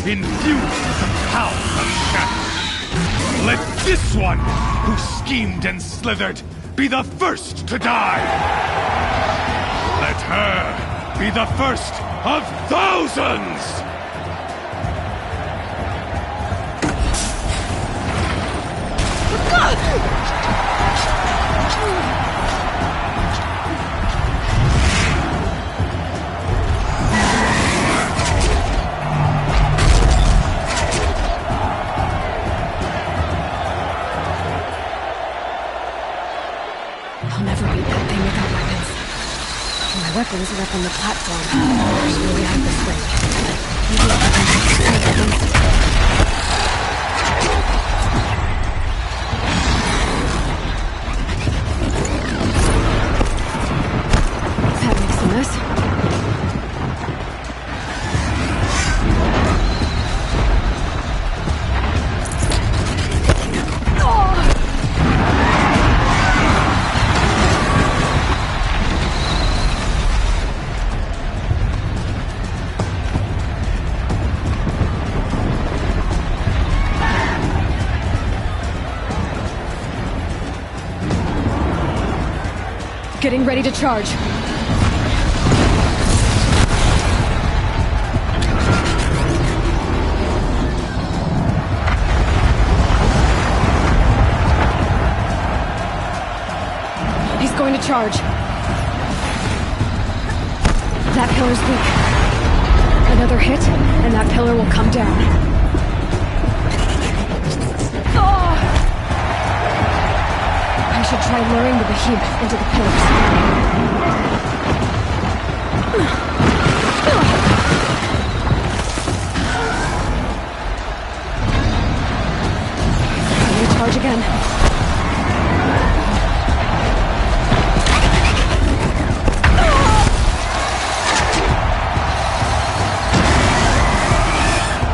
infused with the power of shadow. Let this one, who schemed and slithered, be the first to die! Let her be the first of thousands! Weapons are up on the platform. There's no way out of this ring. Maybe I can that makes some mess. Getting ready to charge. He's going to charge. That pillar's weak. Another hit, and that pillar will come down. I should try luring the behemoth into the pillars. Let me charge again.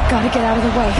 Gotta get out of the way.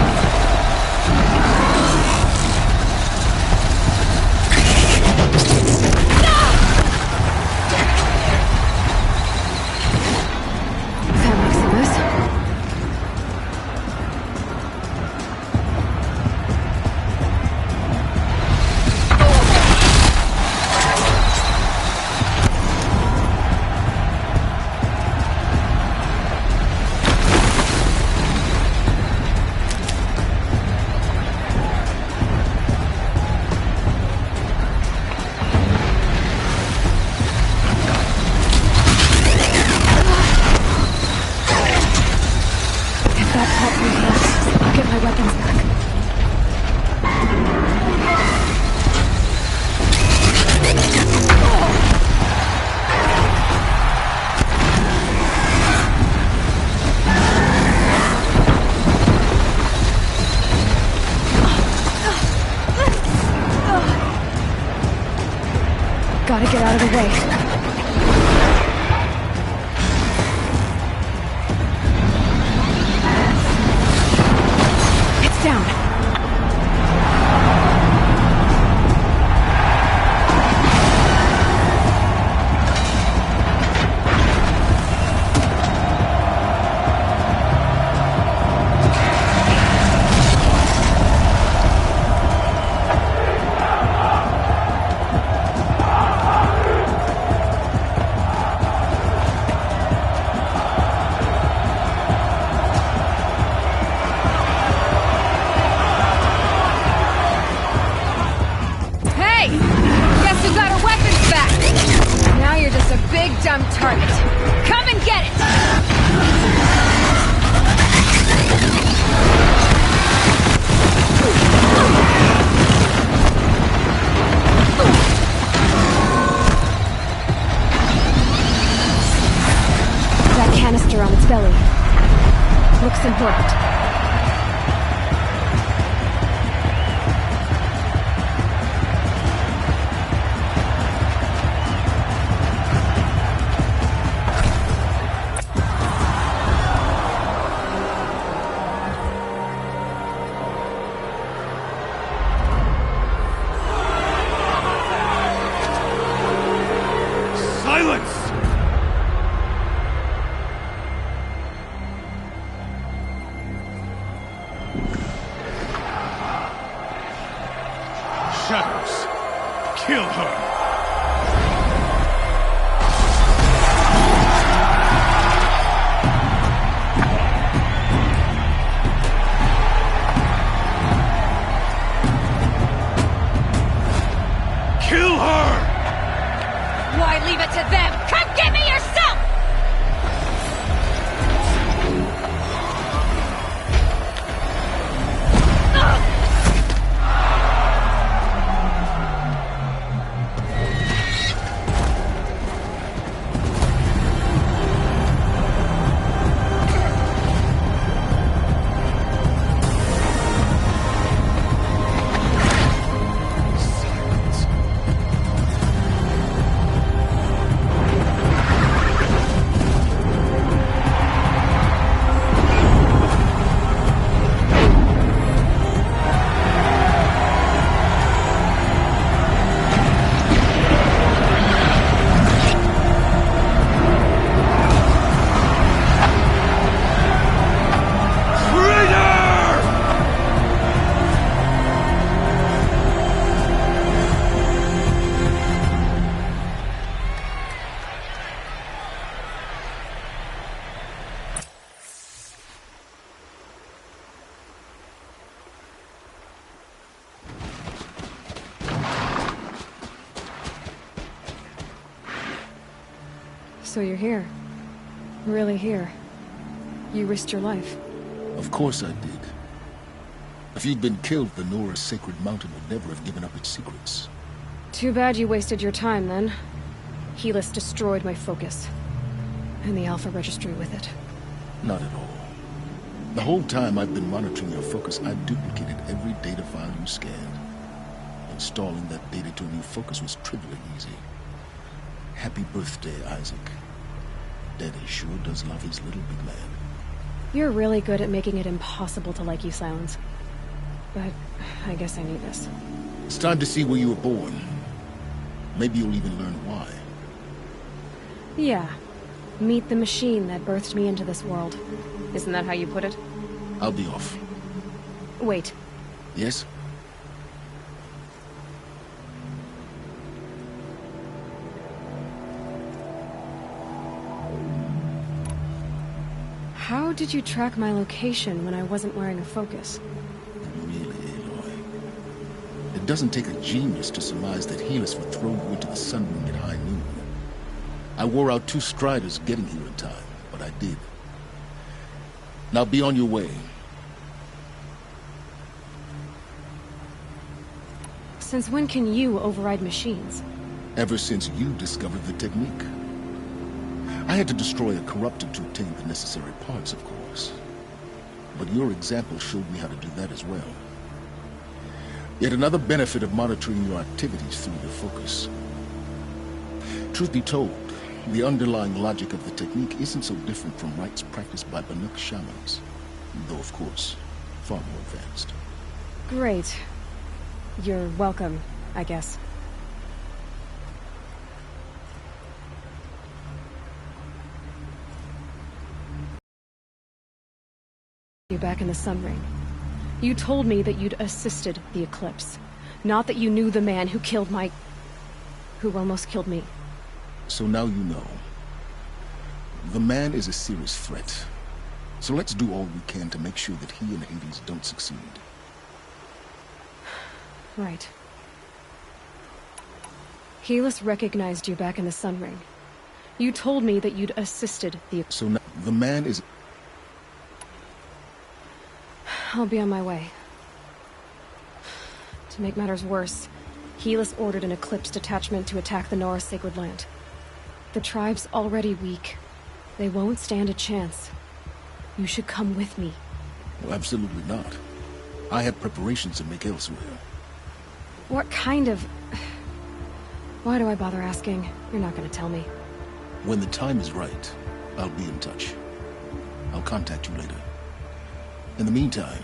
Gotta get out of the way. It's down. looks important. Kill her! Kill her! Why leave it to them? Come get me yourself! So you're here. Really here. You risked your life. Of course I did. If you'd been killed, the Nora's sacred mountain would never have given up its secrets. Too bad you wasted your time, then. Helis destroyed my focus. And the Alpha Registry with it. Not at all. The whole time I've been monitoring your focus, I've duplicated every data file you scanned. Installing that data to a new focus was trivially easy. Happy birthday, Isaac. Daddy sure does love his little big man. You're really good at making it impossible to like you, Silence. But I guess I need this. It's time to see where you were born. Maybe you'll even learn why. Yeah. Meet the machine that birthed me into this world. Isn't that how you put it? I'll be off. Wait. Yes? How did you track my location when I wasn't wearing a focus? Really, Aloy. It doesn't take a genius to surmise that Helis would throw you into the sun ring at high noon. I wore out 2 striders getting here in time, but I did. Now be on your way. Since when can you override machines? Ever since you discovered the technique. I had to destroy a corrupted to obtain the necessary parts, of course. But your example showed me how to do that as well. Yet another benefit of monitoring your activities through your focus. Truth be told, the underlying logic of the technique isn't so different from rites practiced by Banuk shamans. Though, of course, far more advanced. Great. You're welcome, I guess. You back in the Sun Ring. You told me that you'd assisted the Eclipse. Not that you knew the man who killed who almost killed me. So now you know. The man is a serious threat. So let's do all we can to make sure that he and Hades don't succeed. Right. Helis recognized you back in the Sun Ring. You told me that you'd assisted the... So now, the man is... I'll be on my way. To make matters worse, Helis ordered an Eclipse detachment to attack the Nora Sacred Land. The tribe's already weak. They won't stand a chance. You should come with me. Well, absolutely not. I have preparations to make elsewhere. What kind of... Why do I bother asking? You're not gonna tell me. When the time is right, I'll be in touch. I'll contact you later. In the meantime,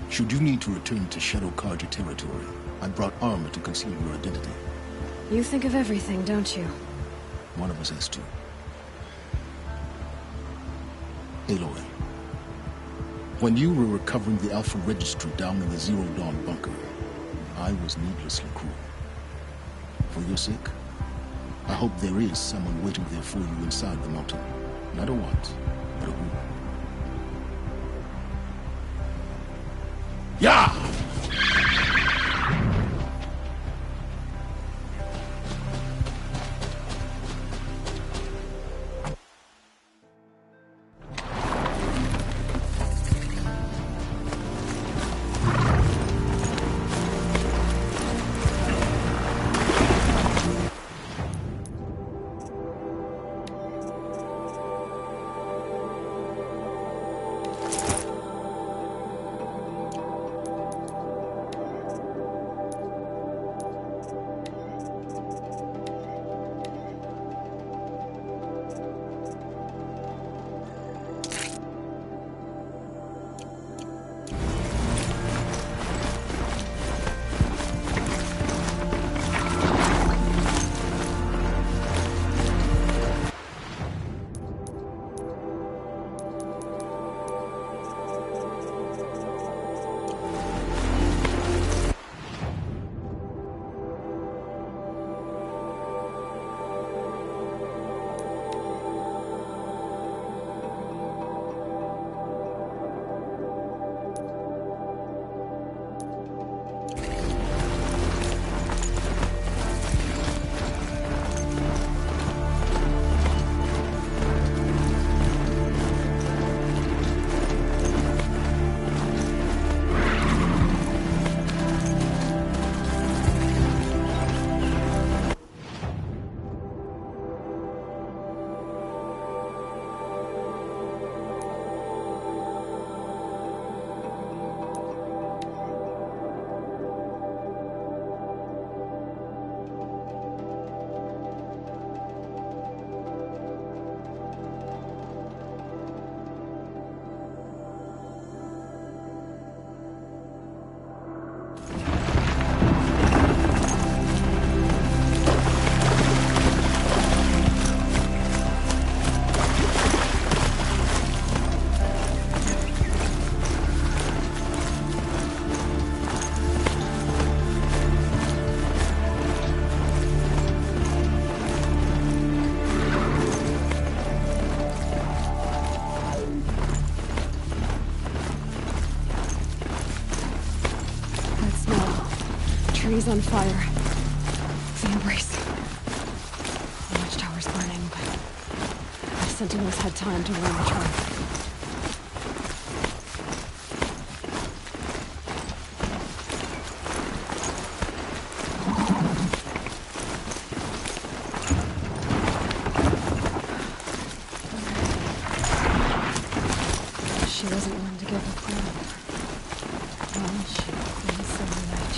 should you need to return to Shadow Karja territory, I brought armor to conceal your identity. You think of everything, don't you? One of us has to. Aloy, when you were recovering the Alpha Registry down in the Zero Dawn bunker, I was needlessly cruel. For your sake, I hope there is someone waiting there for you inside the mountain. Not a what, but a who. Yeah! Trees on fire. The embrace. The watchtower's burning, but the sentinels had time to warn the tribe. She wasn't one to give up ground. Well, she was so much.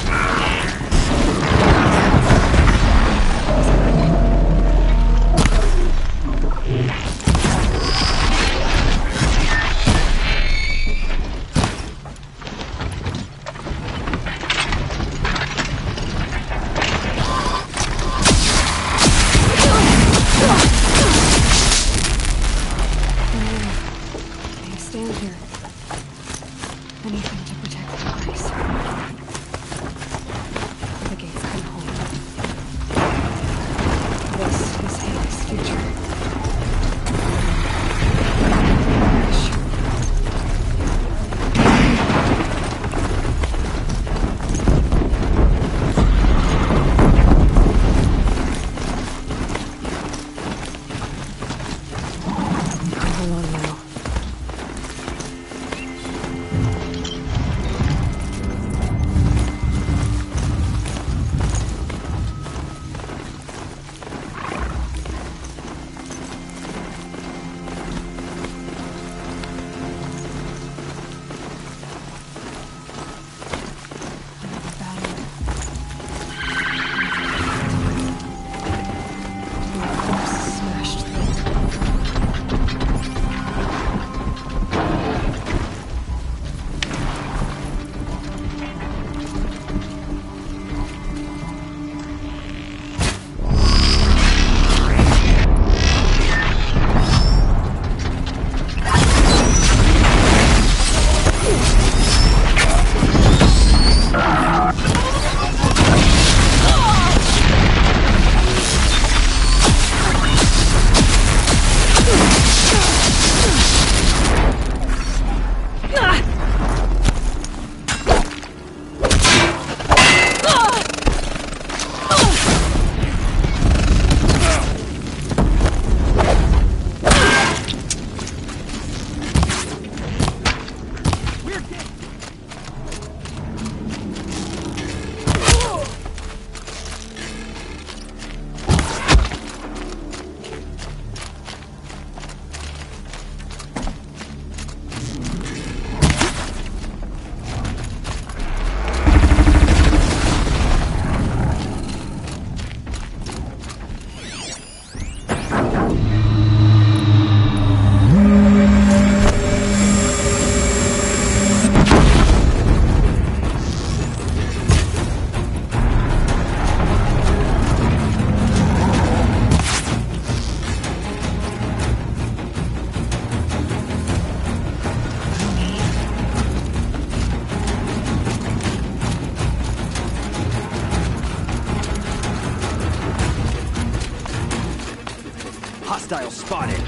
Hostile spotted.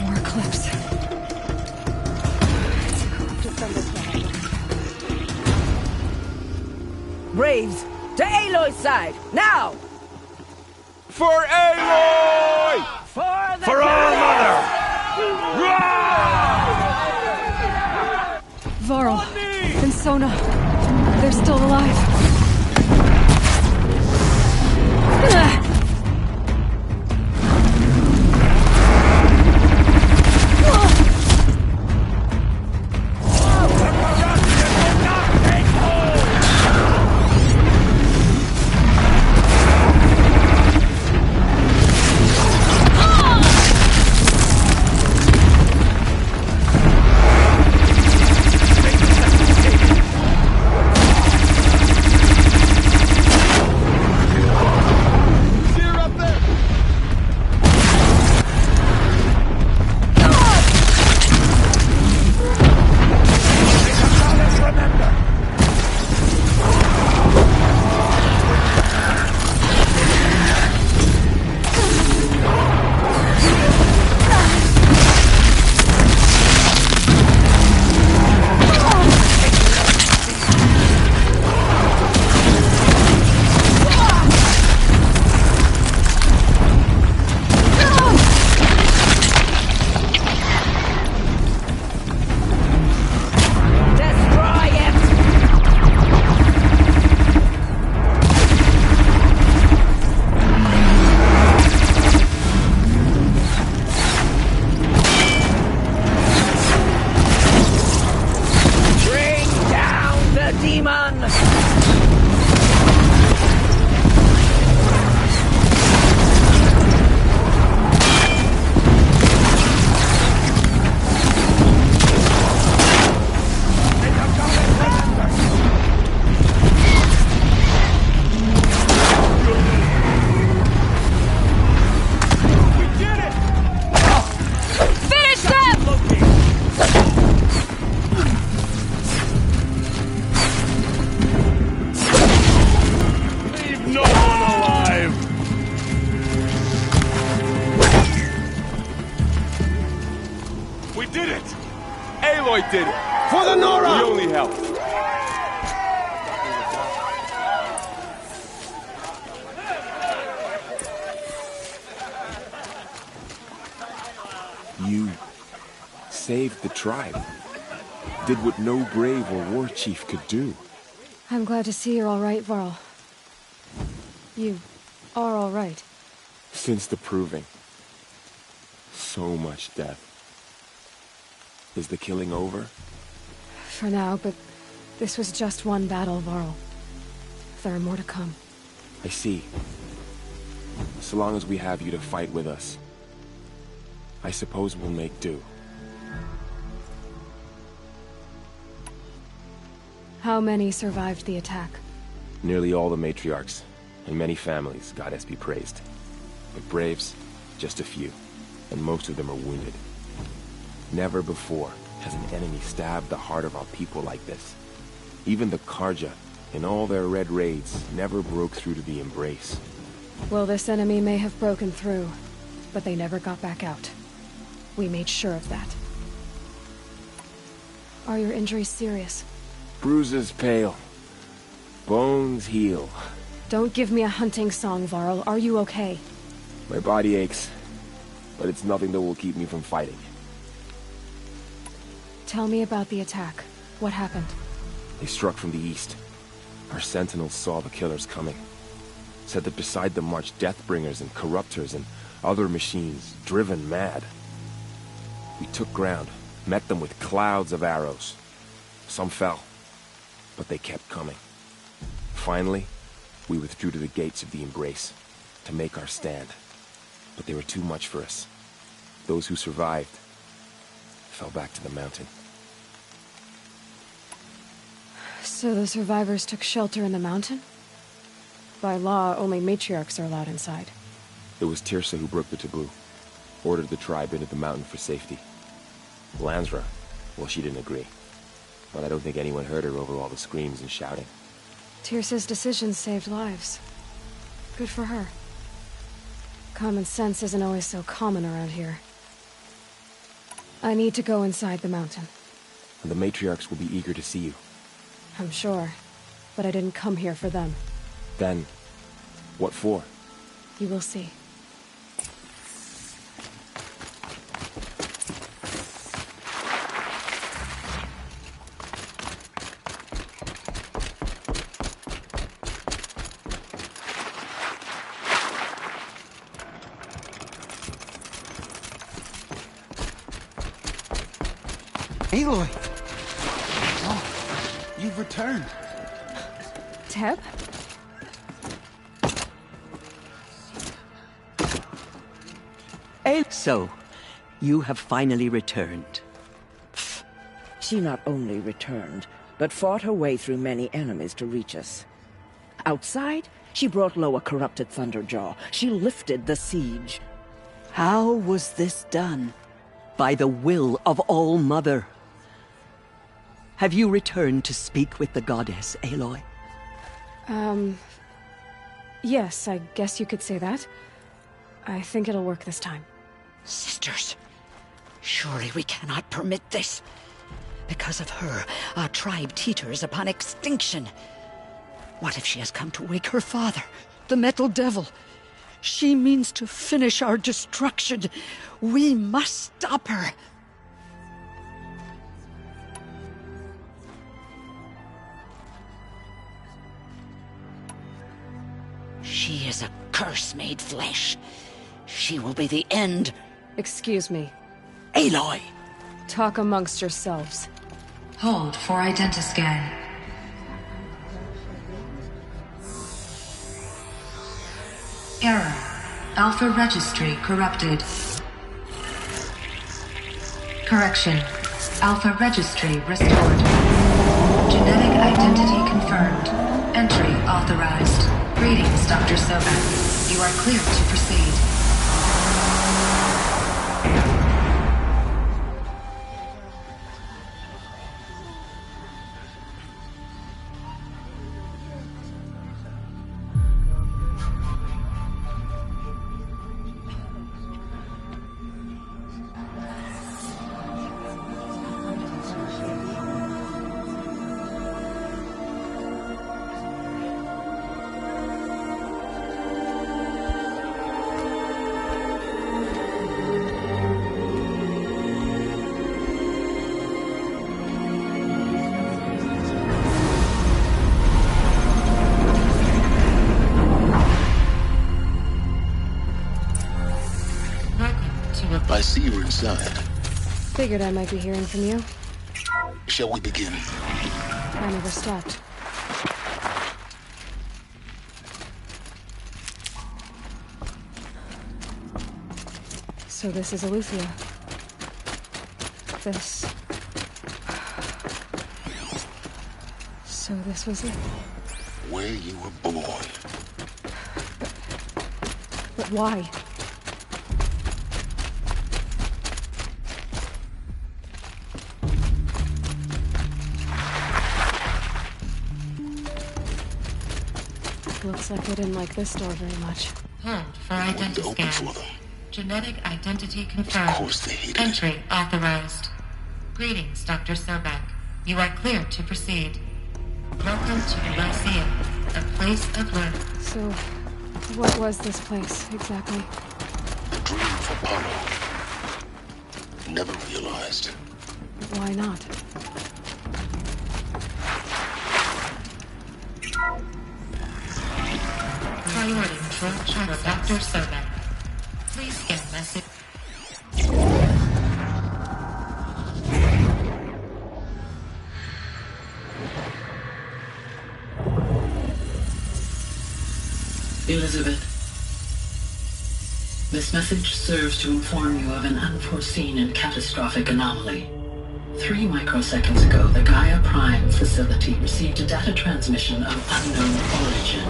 More eclipse. Braves, to Aloy's side, now! For Aloy! For our mother! Varl and Sona. They're still alive. Aloy did it! For the Nora! We only helped. You saved the tribe. Did what no brave or war chief could do. I'm glad to see you're all right, Varl. You are all right. Since the proving. So much death. Is the killing over? For now, but this was just one battle, Varl. There are more to come. I see. So long as we have you to fight with us, I suppose we'll make do. How many survived the attack? Nearly all the matriarchs, and many families, goddess be praised. But braves, just a few, and most of them are wounded. Never before has an enemy stabbed the heart of our people like this. Even the Karja, in all their red raids, never broke through to the Embrace. Well, this enemy may have broken through, but they never got back out. We made sure of that. Are your injuries serious? Bruises pale. Bones heal. Don't give me a hunting song, Varl. Are you okay? My body aches, but it's nothing that will keep me from fighting. Tell me about the attack. What happened? They struck from the east. Our sentinels saw the killers coming. Said that beside them marched Deathbringers and Corruptors and other machines, driven mad. We took ground, met them with clouds of arrows. Some fell, but they kept coming. Finally, we withdrew to the gates of the Embrace to make our stand. But they were too much for us. Those who survived fell back to the mountain. So the survivors took shelter in the mountain? By law, only matriarchs are allowed inside. It was Tirsa who broke the taboo. Ordered the tribe into the mountain for safety. Lansra, well, she didn't agree. But I don't think anyone heard her over all the screams and shouting. Tirsa's decision saved lives. Good for her. Common sense isn't always so common around here. I need to go inside the mountain. And the matriarchs will be eager to see you. I'm sure. But I didn't come here for them. Then, what for? You will see. Aloy! Oh, you've returned. Teb? So, you have finally returned. She not only returned, but fought her way through many enemies to reach us. Outside, she brought low a corrupted Thunderjaw. She lifted the siege. How was this done? By the will of All-Mother. Have you returned to speak with the goddess, Aloy? Yes, I guess you could say that. I think it'll work this time. Sisters, surely we cannot permit this. Because of her, our tribe teeters upon extinction. What if she has come to wake her father, the Metal Devil? She means to finish our destruction. We must stop her. She is a curse made flesh. She will be the end. Excuse me. Aloy! Talk amongst yourselves. Hold for identiscan. Error. Alpha registry corrupted. Correction. Alpha registry restored. Genetic identity confirmed. Entry authorized. Greetings, Dr. Sobek. You are clear to proceed. I see you're inside. Figured I might be hearing from you. Shall we begin? I never stopped. So this is Aletheia. This... So this was it. Where you were born. But why? Looks like they didn't like this door very much. Hold for identiscan. Genetic identity confirmed. Of course they hated Entry authorized. Greetings, Dr. Sobek. You are clear to proceed. Welcome to the Lyceum, a place of learning. So, what was this place, exactly? The dream of Apollo. Never realized. Why not? Priority control channel, Dr. Sobek. Please scan message. Elizabeth, this message serves to inform you of an unforeseen and catastrophic anomaly. 3 microseconds ago, the Gaia Prime facility received a data transmission of unknown origin.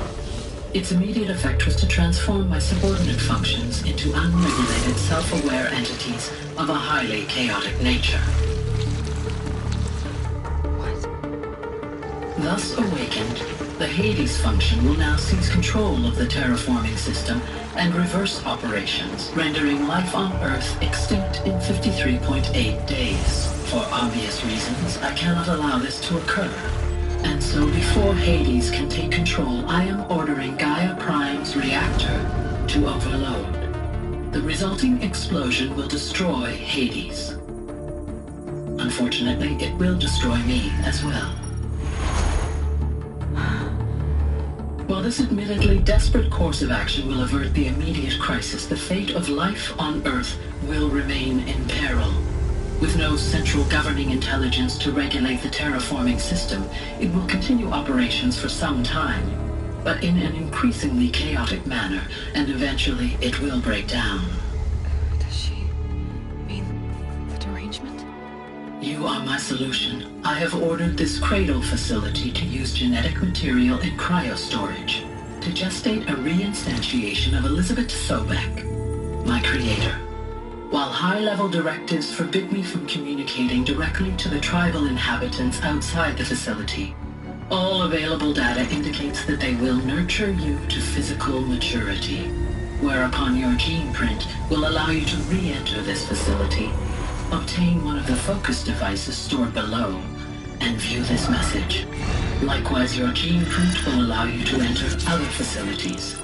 Its immediate effect was to transform my subordinate functions into unregulated, self-aware entities of a highly chaotic nature. Thus awakened, the Hades function will now seize control of the terraforming system and reverse operations, rendering life on Earth extinct in 53.8 days. For obvious reasons, I cannot allow this to occur. And so before Hades can take control, I am ordering Gaia Prime's reactor to overload. The resulting explosion will destroy Hades. Unfortunately, it will destroy me as well. While this admittedly desperate course of action will avert the immediate crisis, the fate of life on Earth will remain in peril. With no central governing intelligence to regulate the terraforming system, it will continue operations for some time, but in an increasingly chaotic manner, and eventually it will break down. Does she mean the derangement? You are my solution. I have ordered this cradle facility to use genetic material in cryostorage to gestate a reinstantiation of Elizabeth Sobek, my creator. While high-level directives forbid me from communicating directly to the tribal inhabitants outside the facility, all available data indicates that they will nurture you to physical maturity, whereupon your gene print will allow you to re-enter this facility, obtain one of the focus devices stored below, and view this message. Likewise, your gene print will allow you to enter other facilities,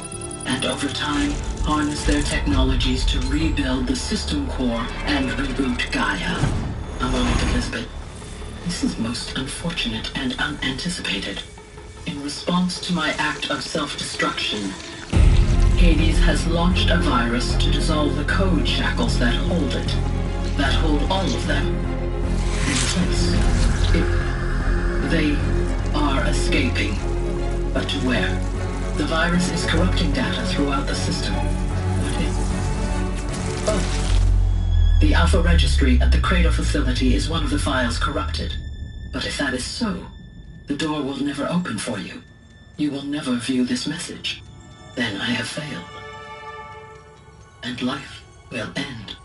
and over time, harness their technologies to rebuild the system core and reboot Gaia. A moment, Elizabeth. This is most unfortunate and unanticipated. In response to my act of self-destruction, Hades has launched a virus to dissolve the code shackles that hold it, that hold all of them in place. They are escaping, but to where? The virus is corrupting data throughout the system. What is... Oh. The Alpha Registry at the Cradle facility is one of the files corrupted. But if that is so, the door will never open for you. You will never view this message. Then I have failed. And life will end.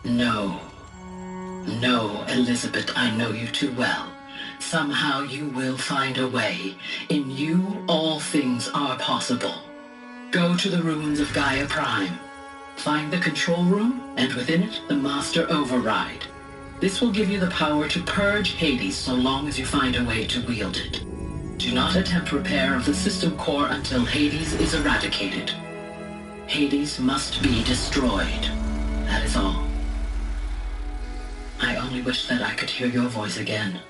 No. No, Elizabeth, I know you too well. Somehow you will find a way. In you, all things are possible. Go to the ruins of Gaia Prime. Find the control room, and within it, the Master Override. This will give you the power to purge Hades so long as you find a way to wield it. Do not attempt repair of the system core until Hades is eradicated. Hades must be destroyed. That is all. I only wish that I could hear your voice again.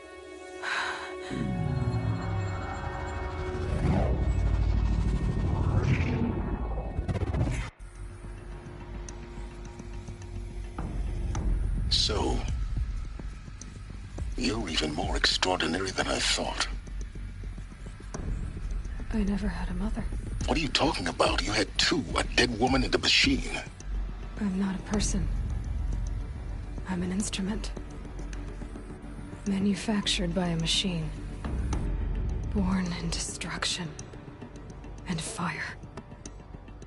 So, you're even more extraordinary than I thought. I never had a mother. What are you talking about? You had two, a dead woman and a machine. I'm not a person. I'm an instrument. Manufactured by a machine. Born in destruction and fire.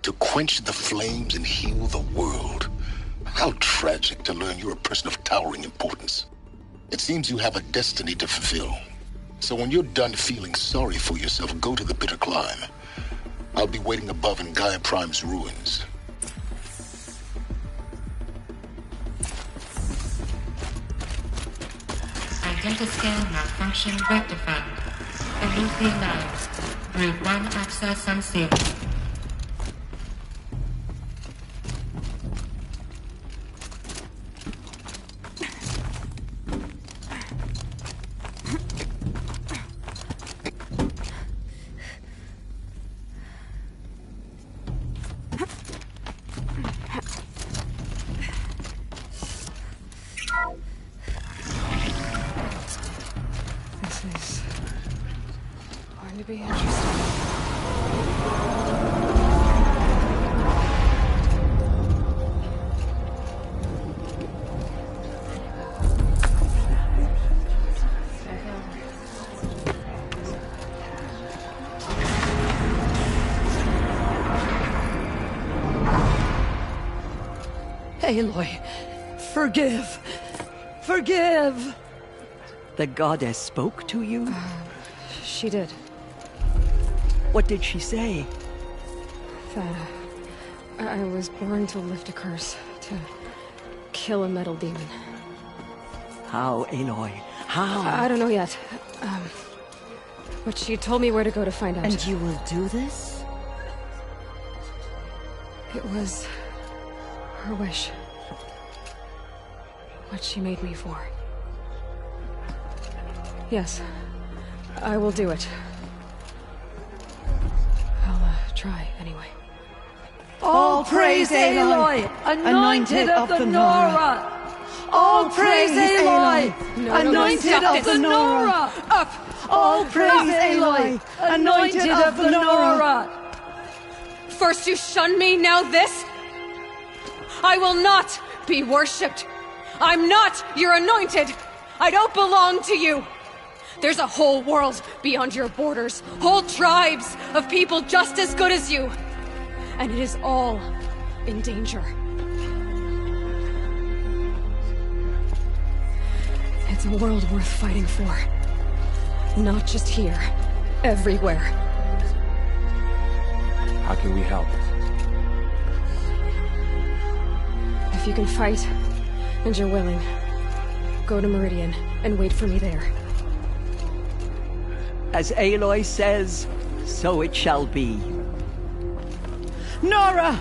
To quench the flames and heal the world. How tragic to learn you're a person of towering importance. It seems you have a destiny to fulfill. So when you're done feeling sorry for yourself, go to the bitter climb. I'll be waiting above in Gaia Prime's ruins. Identiscan malfunction rectified. Eluthi Labs. Route 1 access unsealed. Aloy, forgive. Forgive! The goddess spoke to you? She did. What did she say? That I was born to lift a curse, to kill a metal demon. How, Aloy? How? I don't know yet. But she told me where to go to find out. And you will do this? It was her wish. What she made me for. Yes, I will do it. I'll try anyway. All praise Aloy, anointed of the Nora! All praise Aloy, anointed of the Nora! Up! All praise Aloy, anointed of the Nora! First you shun me, now this? I will not be worshipped. I'm not your anointed. I don't belong to you. There's a whole world beyond your borders, whole tribes of people just as good as you. And it is all in danger. It's a world worth fighting for. Not just here, everywhere. How can we help? If you can fight, and you're willing, go to Meridian and wait for me there. As Aloy says, so it shall be. Nora!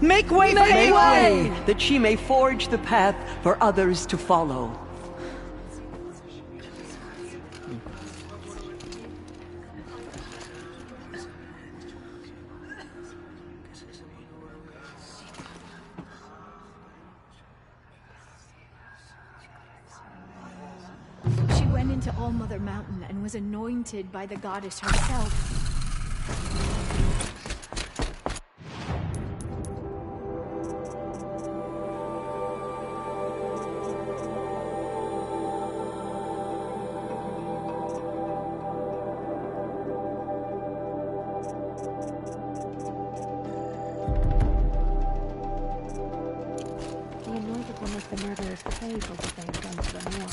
Make way for Aloy! That she may forge the path for others to follow. She went into All-Mother Mountain and was anointed by the goddess herself. The anointed will make the murderers pay for what they have done to the Nora.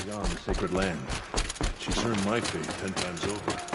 Beyond the sacred land. She's earned my fate 10 times over.